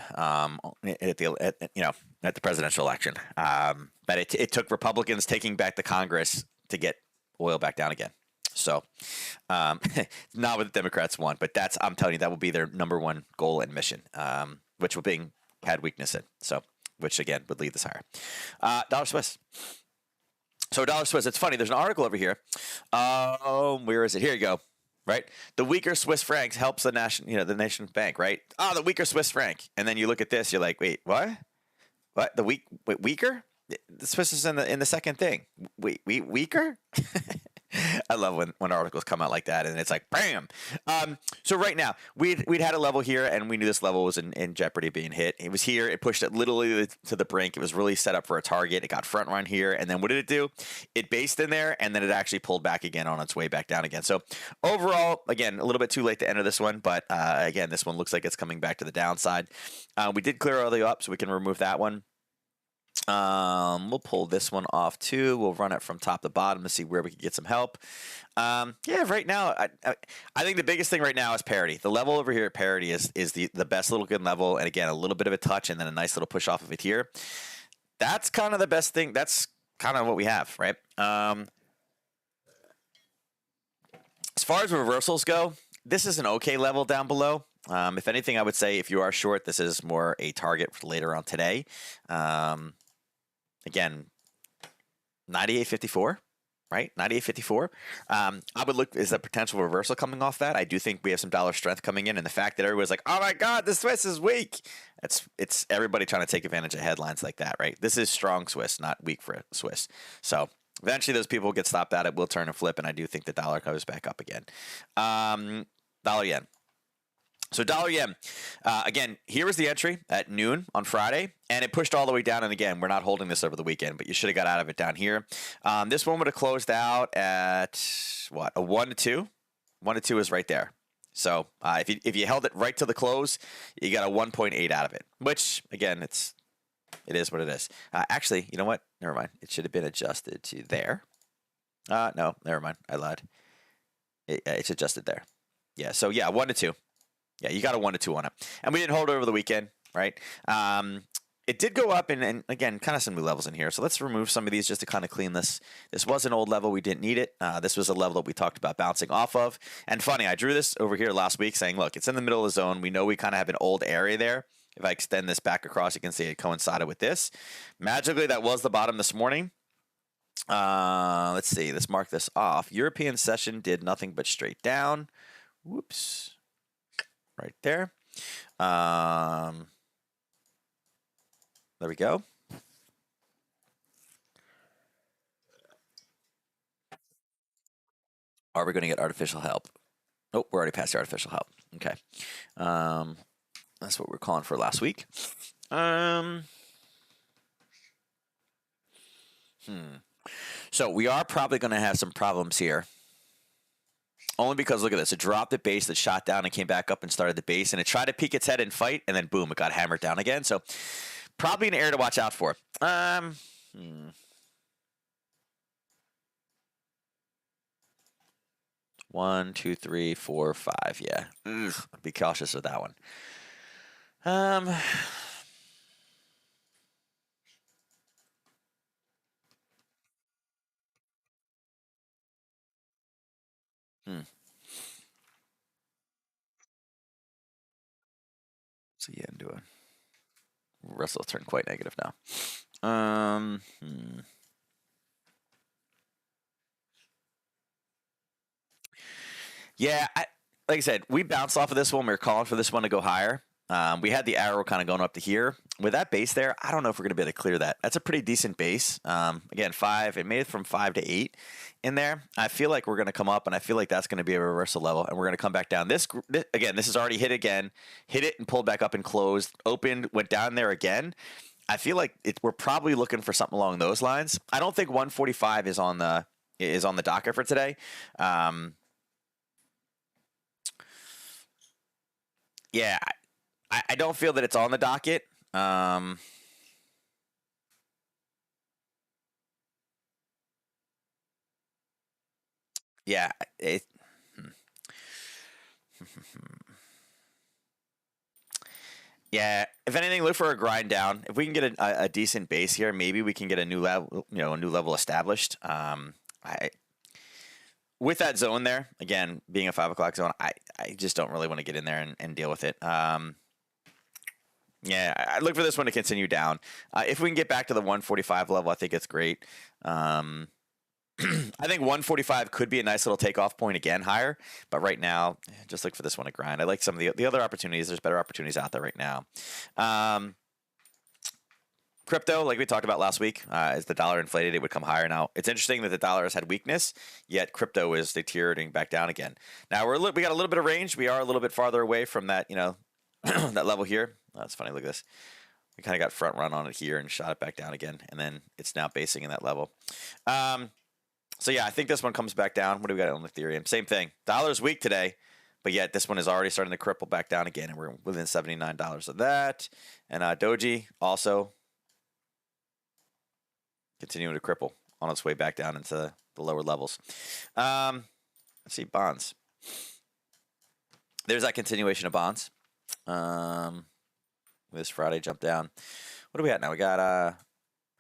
at the presidential election. But it took Republicans taking back the Congress to get oil back down again. So not what the Democrats want, but I'm telling you, that will be their number one goal and mission, which will be had weakness in. So, which again would lead this higher. Dollar Swiss. So dollar Swiss. It's funny. There's an article over here. Where is it? Here you go. Right, the weaker Swiss francs helps the nation bank. Right, the weaker Swiss franc, and then you look at this, you're like, wait, what? What weaker? The Swiss is in the second thing. Weaker? I love when articles come out like that, and it's like, bam. So right now, we'd had a level here, and we knew this level was in jeopardy of being hit. It was here. It pushed it literally to the brink. It was really set up for a target. It got front run here, and then what did it do? It based in there, and then it actually pulled back again on its way back down again. So overall, again, a little bit too late to enter this one, but again, this one looks like it's coming back to the downside. We did clear all the up, so we can remove that one. We'll pull this one off too. We'll run it from top to bottom to see where we can get some help. Yeah, right now, I think the biggest thing right now is parity. The level over here at parity is the best little good level, and again, a little bit of a touch, and then a nice little push off of it here. That's kind of the best thing. That's kind of what we have, right? As far as reversals go, this is an okay level down below. If anything, I would say if you are short, this is more a target for later on today. Again, 98.54, right? 98.54. I would look, is a potential reversal coming off that. I do think we have some dollar strength coming in, and the fact that everybody's like, oh my God, the Swiss is weak. It's everybody trying to take advantage of headlines like that, right? This is strong Swiss, not weak for Swiss. So eventually those people get stopped out. It will turn and flip, and I do think the dollar goes back up again. Dollar yen. So dollar yen, again, here was the entry at noon on Friday, and it pushed all the way down. And again, we're not holding this over the weekend, but you should have got out of it down here. This one would have closed out at what, a 1 to 2. 1 to 2 is right there. So if you held it right to the close, you got a 1.8 out of it. Which again, it is what it is. Actually, you know what? Never mind. It should have been adjusted to there. No, never mind. I lied. It's adjusted there. Yeah. So yeah, 1 to 2. Yeah, you got a 1 to 2 on it. And we didn't hold it over the weekend, right? It did go up, and again, kind of some new levels in here. So let's remove some of these just to kind of clean this. This was an old level. We didn't need it. This was a level that we talked about bouncing off of. And funny, I drew this over here last week saying, look, it's in the middle of the zone. We know we kind of have an old area there. If I extend this back across, you can see it coincided with this. Magically, that was the bottom this morning. Let's see. Let's mark this off. European session did nothing but straight down. Whoops. Right there. There we go. Are we going to get artificial help? Nope, we're already past the artificial help. Okay. That's what we're calling for last week. So we are probably going to have some problems here. Only because, look at this, it dropped at base, that shot down and came back up and started the base, and it tried to peek its head and fight, and then boom, it got hammered down again. So probably an error to watch out for. 1, 2, 3, 4, 5. Yeah. Ugh, be cautious with that one. So yeah, do a Russell turned quite negative now. Yeah, like I said, we bounced off of this one. We were calling for this one to go higher. We had the arrow kind of going up to here. With that base there, I don't know if we're going to be able to clear that. That's a pretty decent base. Again, 5. It made it from 5 to 8 in there. I feel like we're going to come up, and I feel like that's going to be a reversal level, and we're going to come back down. This again, this is already hit again. Hit it and pulled back up and closed. Opened, went down there again. I feel like we're probably looking for something along those lines. I don't think 145 is on the docket for today. Yeah, I don't feel that it's on the docket. Yeah, yeah. If anything, look for a grind down. If we can get a decent base here, maybe we can get a new level, a new level established. With that zone there, again, being a 5 o'clock zone, I just don't really want to get in there and deal with it. Yeah, I look for this one to continue down. If we can get back to the 145 level, I think it's great. I think 145 could be a nice little takeoff point again higher, but right now, just look for this one to grind. I like some of the other opportunities. There's better opportunities out there right now. Crypto, like we talked about last week, as the dollar inflated, it would come higher. Now, it's interesting that the dollar has had weakness, yet crypto is deteriorating back down again. Now, we got a little bit of range. We are a little bit farther away from that, that level here. Oh, that's funny. Look at this. We kind of got front run on it here and shot it back down again, and then it's now basing in that level. So yeah, I think this one comes back down. What do we got on Ethereum? Same thing. Dollar's weak today, but yet this one is already starting to cripple back down again, and we're within $79 of that. And Doji also continuing to cripple on its way back down into the lower levels. Let's see, bonds. There's that continuation of bonds. This Friday jump down. What are we at now? We got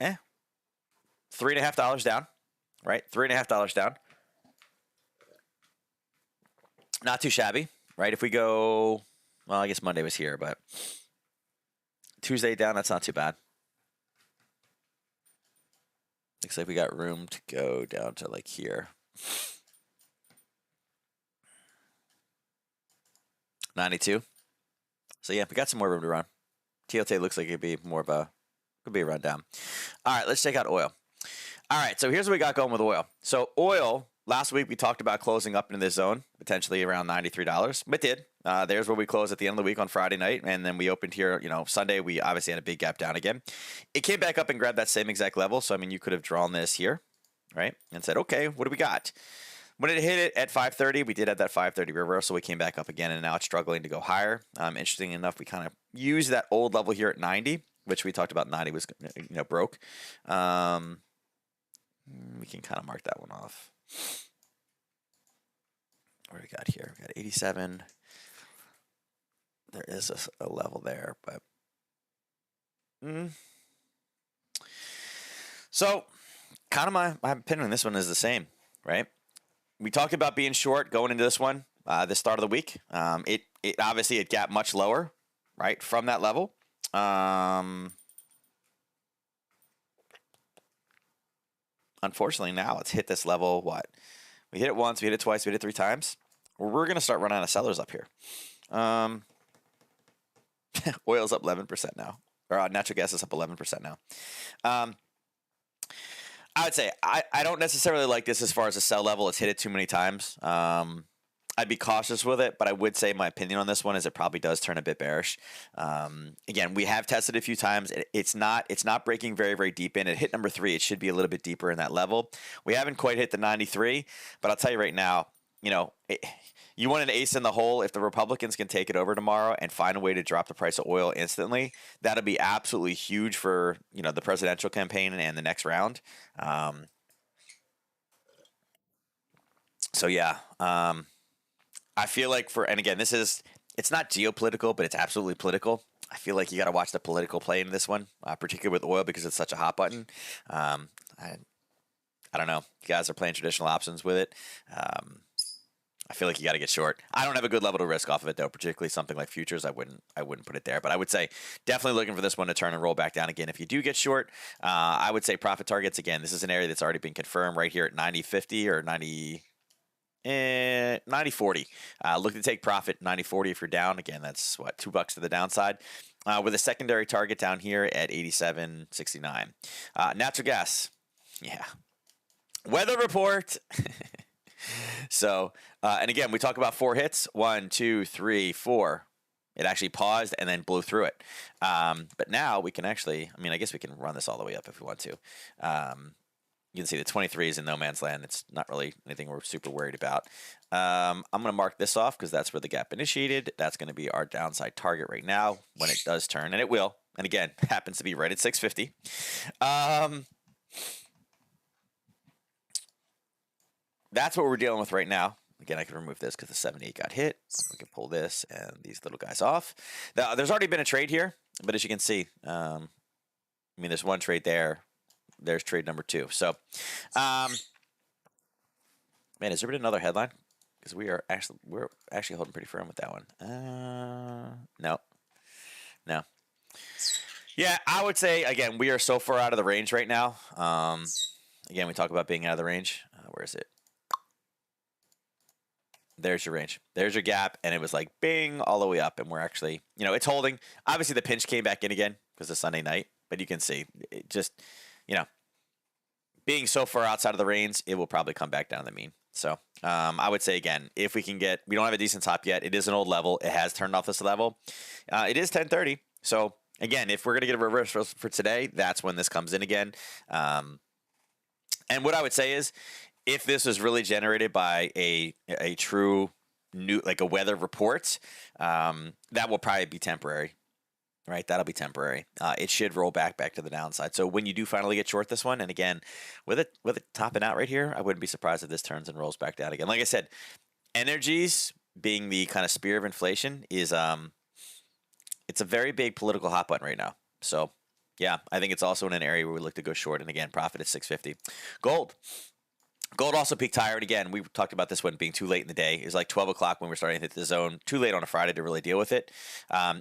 $3.50 down, right? $3.50 down. Not too shabby, right? If we go, well, I guess Monday was here, but Tuesday down, that's not too bad. Looks like we got room to go down to like here. 92. So yeah, we got some more room to run. TLT looks like it'd be more of a, could be a rundown. All right, let's check out oil. All right, so here's what we got going with oil. So oil, last week we talked about closing up into this zone, potentially around $93. It did. There's where we closed at the end of the week on Friday night, and then we opened here, Sunday. We obviously had a big gap down again. It came back up and grabbed that same exact level. So, I mean, you could have drawn this here, right, and said, okay, what do we got? When it hit it at 530, we did have that 530 reversal. We came back up again, and now it's struggling to go higher. Interesting enough, we kind of used that old level here at 90, which we talked about 90 was, broke. We can kind of mark that one off. What do we got here? We got 87. There is a level there, but so kind of my opinion on this one is the same, right? We talked about being short going into this one, the start of the week. It obviously it gapped much lower, right, from that level. Unfortunately, now it's hit this level. What? We hit it once, we hit it twice, we hit it 3 times. We're going to start running out of sellers up here. Oil's up 11% now. Or natural gas is up 11% now. I would say I don't necessarily like this as far as a sell level. It's hit it too many times. I'd be cautious with it, but I would say my opinion on this one is it probably does turn a bit bearish. Again, we have tested a few times. It's not breaking very, very deep in. It hit number 3. It should be a little bit deeper in that level. We haven't quite hit the 93, but I'll tell you right now, you want an ace in the hole. If the Republicans can take it over tomorrow and find a way to drop the price of oil instantly, that'll be absolutely huge for the presidential campaign and the next round. So yeah, I feel like and again, it's not geopolitical, but it's absolutely political. I feel like you got to watch the political play in this one, particularly with oil because it's such a hot button. I don't know. You guys are playing traditional options with it. I feel like you got to get short. I don't have a good level to risk off of it though, particularly something like futures. I wouldn't put it there, but I would say definitely looking for this one to turn and roll back down again. If you do get short, I would say profit targets again. This is an area that's already been confirmed right here at 90.50 or 90.40. Look to take profit 90.40 if you're down. Again, that's what, $2 to the downside. With a secondary target down here at 87.69. Natural gas, yeah. Weather report. So, and again, we talk about 4 hits. 1, 2, 3, 4. It actually paused and then blew through it. But now we can actually, I guess we can run this all the way up if we want to. You can see the 23 is in no man's land. It's not really anything we're super worried about. I'm going to mark this off because that's where the gap initiated. That's going to be our downside target right now when it does turn, and it will. And again, happens to be right at 650. That's what we're dealing with right now. Again, I can remove this because the 78 got hit. We can pull this and these little guys off. Now, there's already been a trade here, but as you can see, there's one trade there. There's trade number 2. So, man, has there been another headline? Because we're actually holding pretty firm with that one. No. Yeah, I would say again we are so far out of the range right now. Again, we talk about being out of the range. Where is it? There's your range. There's your gap, and it was like bing all the way up, and we're actually, it's holding. Obviously, the pinch came back in again because it's Sunday night, but you can see it just, being so far outside of the range, it will probably come back down to the mean. So I would say again, if we don't have a decent top yet. It is an old level. It has turned off this level. It is 1030. So again, if we're gonna get a reversal for today, that's when this comes in again. And what I would say is, if this is really generated by a true new, like a weather report, that will probably be temporary. right? That'll be temporary. It should roll back to the downside. So when you do finally get short this one, and again, with it topping out right here, I wouldn't be surprised if this turns and rolls back down again. Like I said, energies being the kind of spear of inflation is it's a very big political hot button right now. So yeah, I think it's also in an area where we look to go short. And again, profit is 650. Gold. Gold also peaked higher. And again, we talked about this one being too late in the day. It was like 12 o'clock when we were starting to hit the zone. Too late on a Friday to really deal with it.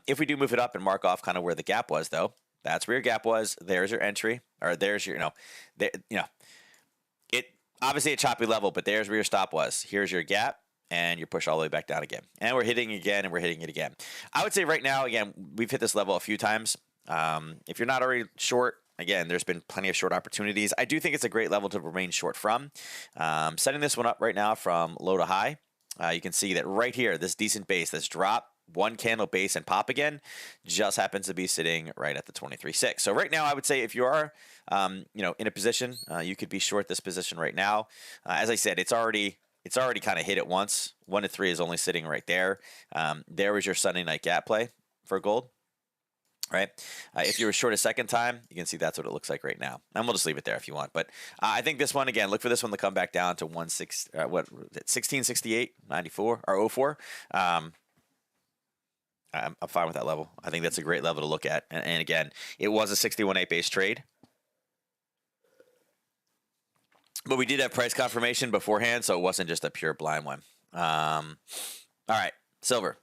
If we do move it up and mark off kind of where the gap was, though, that's where your gap was. There's your entry, or there's your, it obviously a choppy level, but there's where your stop was. Here's your gap, and you push all the way back down again. And we're hitting again, and we're hitting it again. I would say right now, again, we've hit this level a few times. If you're not already short, again, there's been plenty of short opportunities. I do think it's a great level to remain short from. Setting this one up right now from low to high, you can see that right here, this decent base, this drop, one candle base and pop again, just happens to be sitting right at the 23.6. So right now, I would say if you are, in a position, you could be short this position right now. As I said, it's already kind of hit it once. 1 to 3 is only sitting right there. There was your Sunday night gap play for gold. Right. If you were short a second time, you can see that's what it looks like right now. And we'll just leave it there if you want. But I think this one, again, look for this one to come back down to 1668, 94 or 04. I'm fine with that level. I think that's a great level to look at. And again, it was a 61.8 base trade. But we did have price confirmation beforehand, so it wasn't just a pure blind one. All right, silver.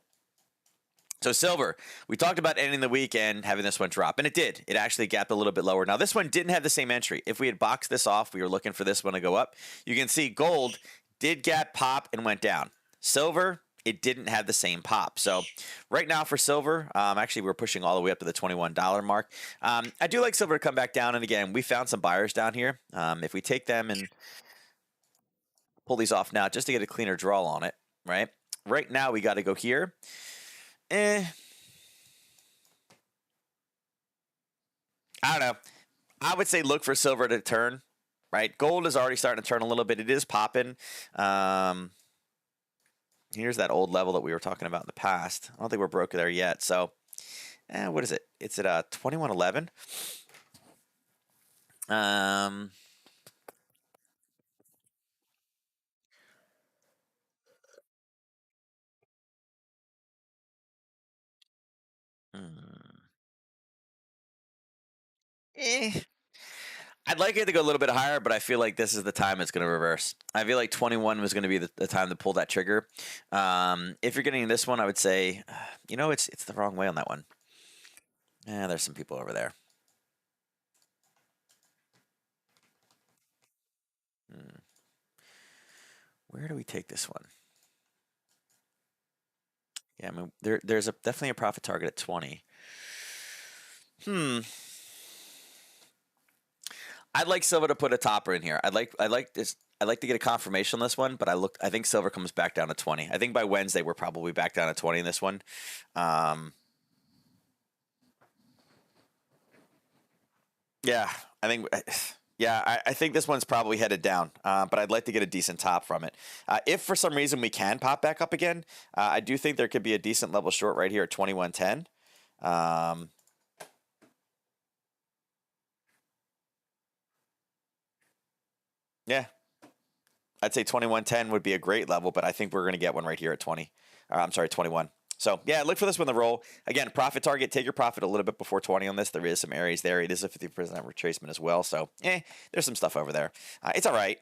So silver, we talked about ending the weekend having this one drop, and it did. It actually gapped a little bit lower. Now, this one didn't have the same entry. If we had boxed this off, we were looking for this one to go up. You can see gold did gap, pop, and went down. Silver, it didn't have the same pop. So right now for silver, actually we're pushing all the way up to the $21 mark. I do like silver to come back down, and again, we found some buyers down here. If we take them and pull these off now just to get a cleaner draw on it, right? Right now we got to go here. I don't know. I would say look for silver to turn, right? Gold is already starting to turn a little bit. It is popping. Here's that old level that we were talking about in the past. I don't think we're broke there yet. So, what is it? It's at 2111. Eh. I'd like it to go a little bit higher, but I feel like this is the time it's going to reverse. I feel like 21 was going to be the time to pull that trigger. If you're getting this one, I would say, it's the wrong way on that one. There's some people over there. Where do we take this one? Yeah, I mean, there's definitely a profit target at 20. I'd like silver to put a topper in here. I'd like to get a confirmation on this one, but I think silver comes back down to 20. I think by Wednesday we're probably back down to 20 in this one. Yeah, I think. Yeah, I think this one's probably headed down, but I'd like to get a decent top from it. If for some reason we can pop back up again, I do think there could be a decent level short right here at 2110. Yeah, I'd say 2110 would be a great level, but I think we're going to get one right here at 20. I'm sorry, 21. So, yeah, look for this one to roll. Again, profit target, take your profit a little bit before 20 on this. There is some areas there. It is a 50% retracement as well. So, there's some stuff over there. It's all right.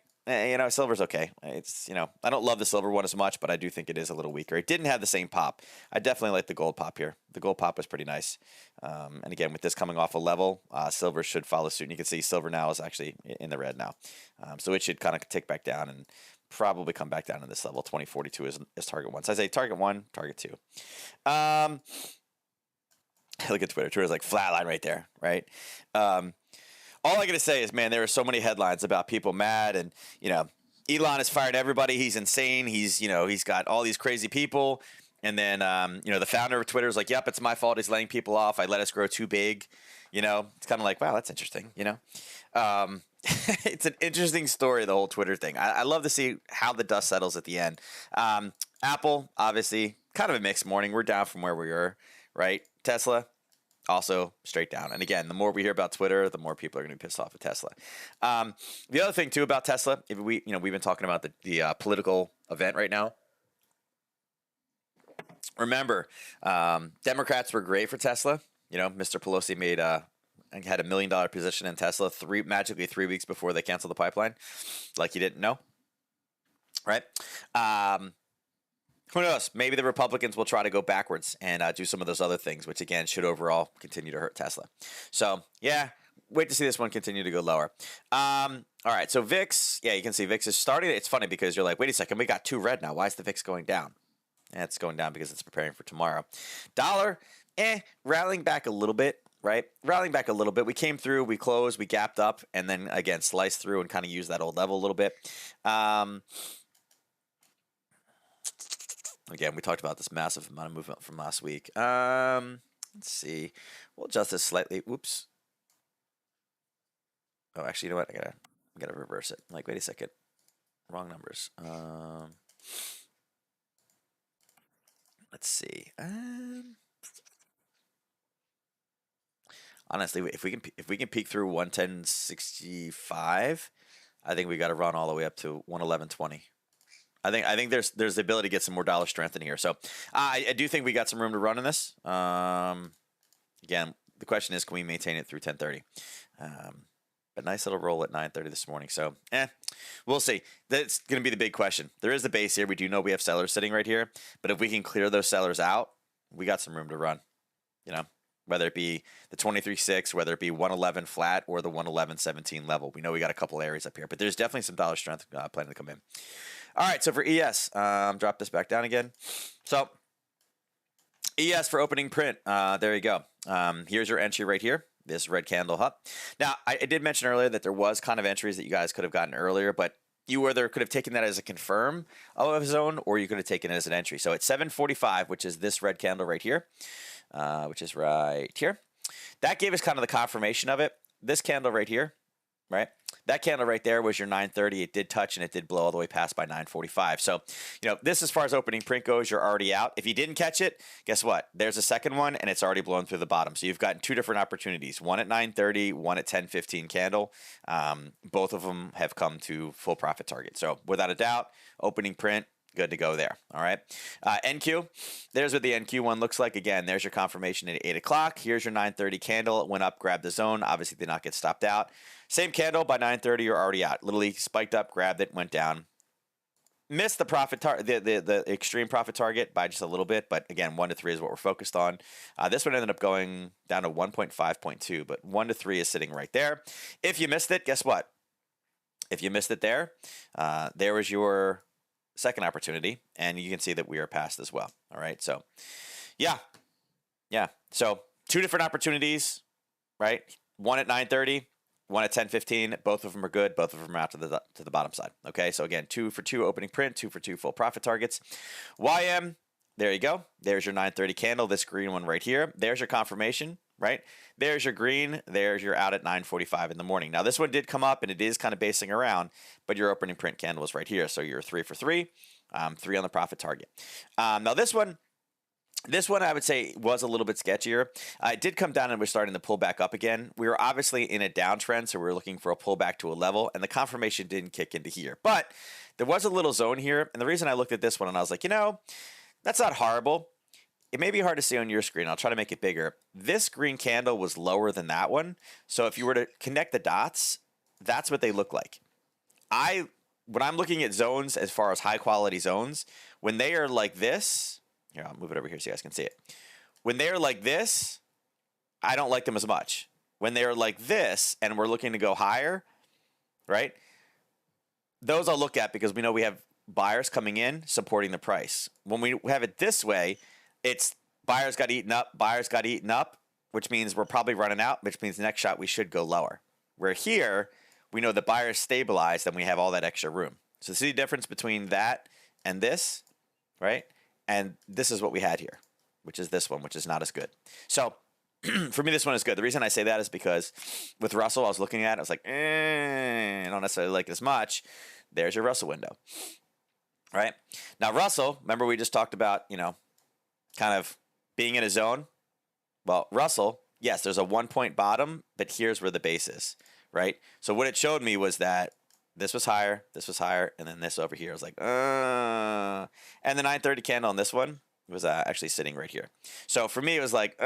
Silver's okay. It's, I don't love the silver one as much, but I do think it is a little weaker. It didn't have the same pop. I definitely like the gold pop here. The gold pop was pretty nice. And again, with this coming off a level, silver should follow suit. And you can see silver now is actually in the red now. So it should kind of tick back down and probably come back down to this level. 2042 is target one. So I say target one, target two. Look at Twitter. Twitter's like flatline right there, right? All I gotta say is, man, there are so many headlines about people mad, and Elon has fired everybody. He's insane. He's got all these crazy people, and then the founder of Twitter is like, "Yep, it's my fault. He's laying people off. I let us grow too big." It's kind of like, wow, that's interesting. It's an interesting story, the whole Twitter thing. I love to see how the dust settles at the end. Apple, obviously, kind of a mixed morning. We're down from where we were, right? Tesla, Also straight down. And again, the more we hear about Twitter, the more people are going to be pissed off at Tesla. The other thing too about Tesla, if we've been talking about the political event right now. Remember, Democrats were great for Tesla. Mr. Pelosi had $1 million position in Tesla magically 3 weeks before they canceled the pipeline, like he didn't know, right? Who knows? Maybe the Republicans will try to go backwards and do some of those other things, which again should overall continue to hurt Tesla. So yeah, wait to see this one continue to go lower. All right, so VIX, yeah, you can see VIX is starting. It's funny because you're like, wait a second, we got 2 red now. Why is the VIX going down? And it's going down because it's preparing for tomorrow. Dollar, rallying back a little bit, right? Rallying back a little bit. We came through, we closed, we gapped up, and then again sliced through and kind of used that old level a little bit. Again, we talked about this massive amount of movement from last week. Let's see. We'll adjust this slightly. Whoops. Oh, actually, you know what? I gotta reverse it. Like, wait a second. Wrong numbers. Let's see. Honestly, if we can peek through 110.65, I think we got to run all the way up to 111.20. I think there's the ability to get some more dollar strength in here. So I do think we got some room to run in this. Again, the question is, can we maintain it through 10:30? But nice little roll at 9:30 this morning. So we'll see. That's going to be the big question. There is the base here. We do know we have sellers sitting right here. But if we can clear those sellers out, we got some room to run. Whether it be the 23.6, whether it be 111 flat or the 111.17 level. We know we got a couple areas up here. But there's definitely some dollar strength planning to come in. All right, so for ES, drop this back down again. So ES for opening print, there you go. Here's your entry right here, this red candle up. Now, I did mention earlier that there was kind of entries that you guys could have gotten earlier, but you either could have taken that as a confirm of a zone or you could have taken it as an entry. So at 7:45, which is this red candle right here, which is right here, that gave us kind of the confirmation of it. This candle right here, right? That candle right there was your 9:30. It did touch and it did blow all the way past by 9:45. So, this as far as opening print goes, you're already out. If you didn't catch it, guess what? There's a second one and it's already blown through the bottom. So you've gotten 2 different opportunities. One at 9:30, one at 10:15 candle. Both of them have come to full profit target. So without a doubt, opening print, good to go there. All right. NQ, there's what the NQ one looks like. Again, there's your confirmation at 8 o'clock. Here's your 9:30 candle. It went up, grabbed the zone. Obviously, did not get stopped out. Same candle by 9:30, you're already out. Literally spiked up, grabbed it, went down. Missed the profit the extreme profit target by just a little bit, but again, 1 to 3 is what we're focused on. This one ended up going down to 1.5.2, but 1 to 3 is sitting right there. If you missed it, guess what? If you missed it there was your second opportunity, and you can see that we are past as well. All right, so yeah. So 2 different opportunities, right? One at 9:30. One at 10:15. Both of them are good. Both of them are out to the bottom side. Okay, so again, 2 for 2 opening print, 2 for 2 full profit targets. YM, there you go. There's your 9:30 candle. This green one right here. There's your confirmation, right? There's your green. There's your out at 9:45 in the morning. Now this one did come up and it is kind of basing around, but your opening print candle is right here. So you're 3 for 3, 3 on the profit target. Now this one I would say was a little bit sketchier. It did come down and we're starting to pull back up again. We were obviously in a downtrend, so we were looking for a pullback to a level, and the confirmation didn't kick into here. But there was a little zone here, and the reason I looked at this one and I was like, that's not horrible. It may be hard to see on your screen. I'll try to make it bigger. This green candle was lower than that one. So if you were to connect the dots, that's what they look like. When I'm looking at zones as far as high quality zones, when they are like this, here, I'll move it over here so you guys can see it. When they're like this, I don't like them as much. When they're like this and we're looking to go higher, right? Those I'll look at because we know we have buyers coming in supporting the price. When we have it this way, it's buyers got eaten up, which means we're probably running out, which means the next shot we should go lower. Where here, we know the buyers stabilized and we have all that extra room. So see the difference between that and this, right? And this is what we had here, which is this one, which is not as good. So for me, this one is good. The reason I say that is because with Russell, I was looking at it, I was like, I don't necessarily like it as much. There's your Russell window, right? Now, Russell, remember we just talked about, kind of being in a zone? Well, Russell yes, there's a 1 point bottom, but here's where the base is, right? So what it showed me was that this was higher, and then this over here. I was like, and the 930 candle on this one was actually sitting right here. So for me, it was like,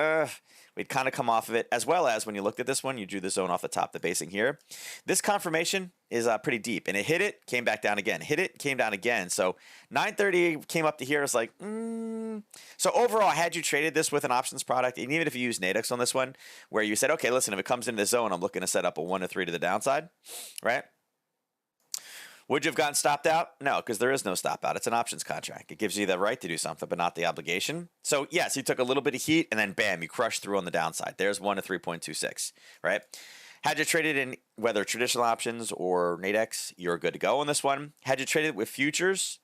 we'd kind of come off of it, as well as when you looked at this one, you drew the zone off the top, the basing here. This confirmation is pretty deep, and it hit it, came back down again, hit it, came down again. So 930 came up to here. It's like, So overall, had you traded this with an options product, and even if you use Nadex on this one, where you said, okay, listen, if it comes into the zone, I'm looking to set up a 1 to 3 to the downside, right? Would you have gotten stopped out? No, because there is no stop out. It's an options contract. It gives you the right to do something, but not the obligation. So yes, you took a little bit of heat, and then bam, you crushed through on the downside. There's 1 to 3.26, right? Had you traded in whether traditional options or Nadex, you're good to go on this one. Had you traded with futures,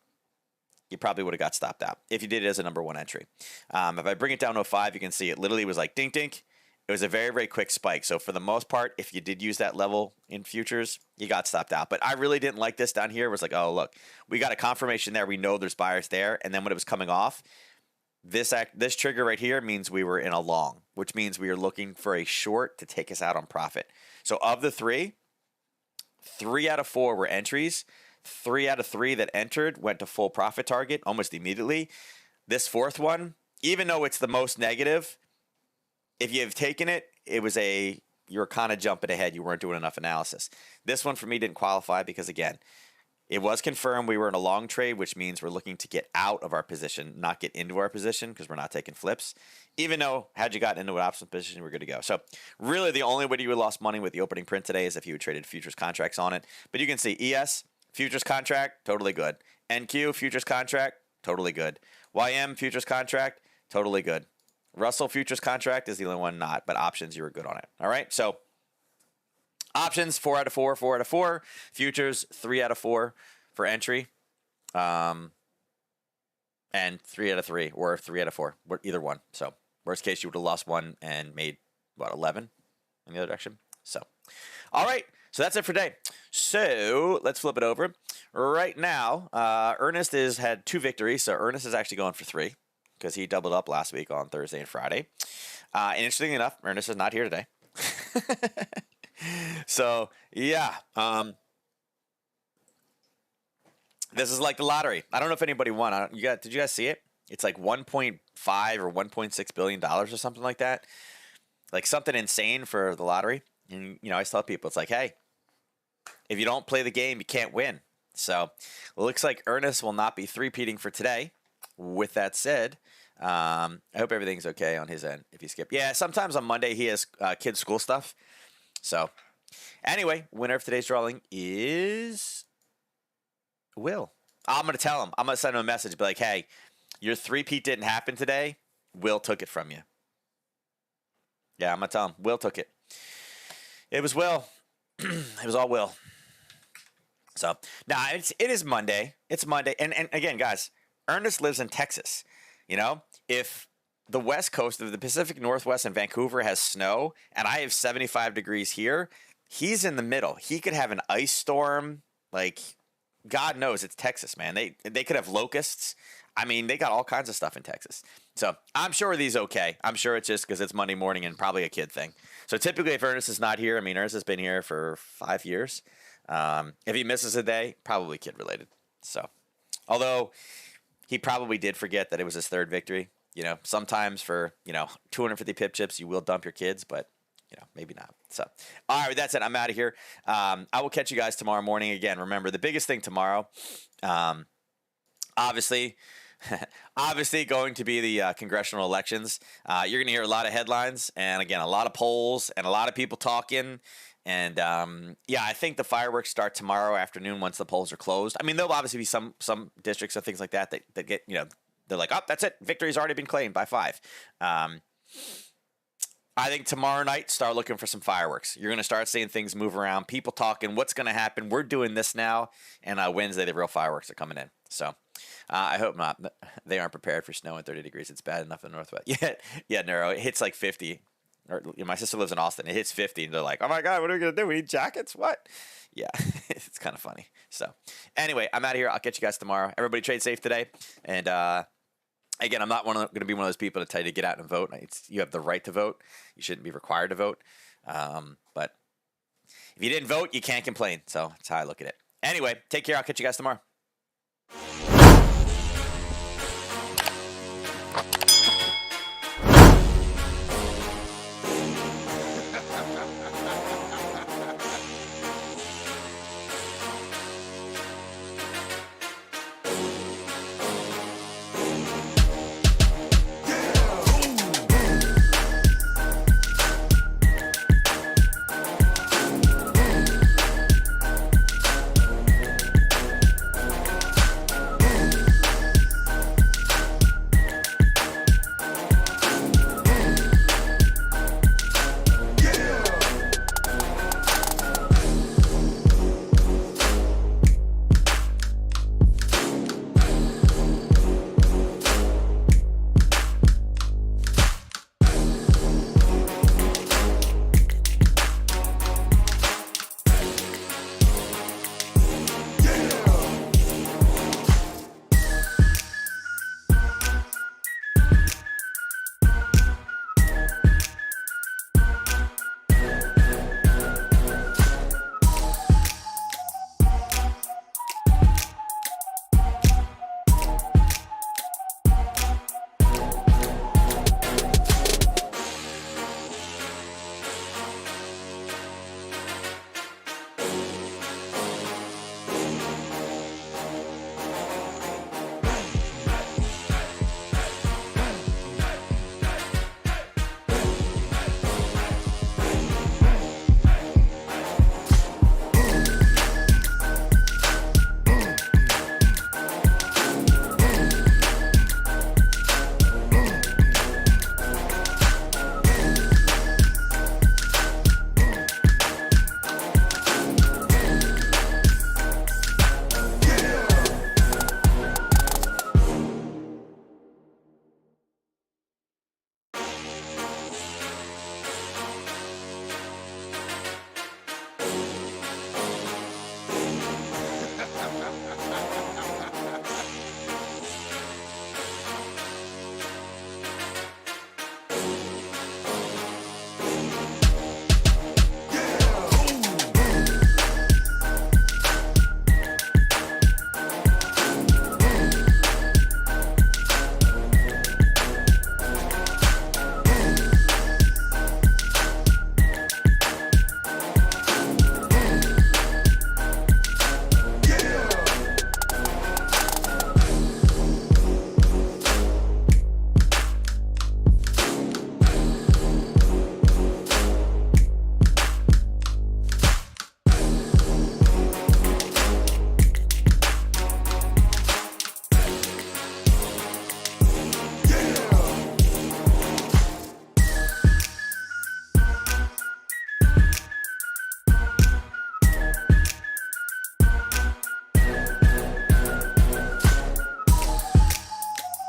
you probably would have got stopped out if you did it as a number one entry. If I bring it down to a 5, you can see it literally was like dink, dink. It was a very, very quick spike. So for the most part, if you did use that level in futures, you got stopped out. But I really didn't like this down here. It was like, oh, look, we got a confirmation there. We know there's buyers there. And then when it was coming off, this trigger right here means we were in a long, which means we were looking for a short to take us out on profit. So of the 3 out of 4 were entries. 3 out of 3 that entered went to full profit target almost immediately. This 4th one, even though it's the most negative, if you've taken it, you were kind of jumping ahead. You weren't doing enough analysis. This one for me didn't qualify because, again, it was confirmed we were in a long trade, which means we're looking to get out of our position, not get into our position because we're not taking flips. Even though had you gotten into an option position, we're good to go. So really the only way you would lost money with the opening print today is if you had traded futures contracts on it. But you can see ES, futures contract, totally good. NQ, futures contract, totally good. YM, futures contract, totally good. Russell futures contract is the only one not, but options, you were good on it. All right, so options, 4 out of 4, 4 out of 4. Futures, 3 out of 4 for entry. And 3 out of 3 or 3 out of 4, either one. So worst case, you would have lost 1 and made, 11 in the other direction. So, all right, so that's it for today. So let's flip it over. Right now, Ernest has had 2 victories, so Ernest is actually going for 3. Because he doubled up last week on Thursday and Friday. And interestingly enough, Ernest is not here today. So, yeah. This is like the lottery. I don't know if anybody won. Did you guys see it? It's like $1.5 or $1.6 billion or something like that. Like something insane for the lottery. And, I always tell people, it's like, hey, if you don't play the game, you can't win. So, it looks like Ernest will not be three-peating for today. With that said, I hope everything's okay on his end if you skip. Yeah, sometimes on Monday he has kids' school stuff. So, anyway, winner of today's drawing is Will. I'm going to tell him. I'm going to send him a message. Be like, hey, your three-peat didn't happen today. Will took it from you. Yeah, I'm going to tell him. Will took it. It was Will. It was all Will. So, now it is Monday. It's Monday. And again, guys, Ernest lives in Texas. If the west coast of the Pacific Northwest and Vancouver has snow and I have 75 degrees here, he's in the middle. He could have an ice storm. Like, God knows, it's Texas, man. They could have locusts. I mean, they got all kinds of stuff in Texas. So I'm sure he's okay. I'm sure it's just because it's Monday morning and probably a kid thing. So typically if Ernest is not here, Ernest has been here for 5 years. If he misses a day, probably kid related. So, although he probably did forget that it was his 3rd victory. Sometimes for, 250 pip chips, you will dump your kids, but, maybe not. So, all right, that's it. I'm out of here. I will catch you guys tomorrow morning. Again, remember, the biggest thing tomorrow, obviously going to be the congressional elections. You're going to hear a lot of headlines and, again, a lot of polls and a lot of people talking. And, I think the fireworks start tomorrow afternoon once the polls are closed. I mean, there'll obviously be some districts or things like that get, they're like, oh, that's it. Victory's already been claimed by 5. I think tomorrow night, start looking for some fireworks. You're going to start seeing things move around, people talking, what's going to happen. We're doing this now. And Wednesday, the real fireworks are coming in. So I hope not. They aren't prepared for snow at 30 degrees. It's bad enough in the Northwest. Yeah, Neuro, it hits like 50. Or, my sister lives in Austin. It hits 50, and they're like, oh, my God, what are we going to do? We need jackets? What? Yeah, it's kind of funny. So, anyway, I'm out of here. I'll catch you guys tomorrow. Everybody trade safe today. And Again, I'm not going to be one of those people to tell you to get out and vote. You have the right to vote. You shouldn't be required to vote. But if you didn't vote, you can't complain. So that's how I look at it. Anyway, take care. I'll catch you guys tomorrow.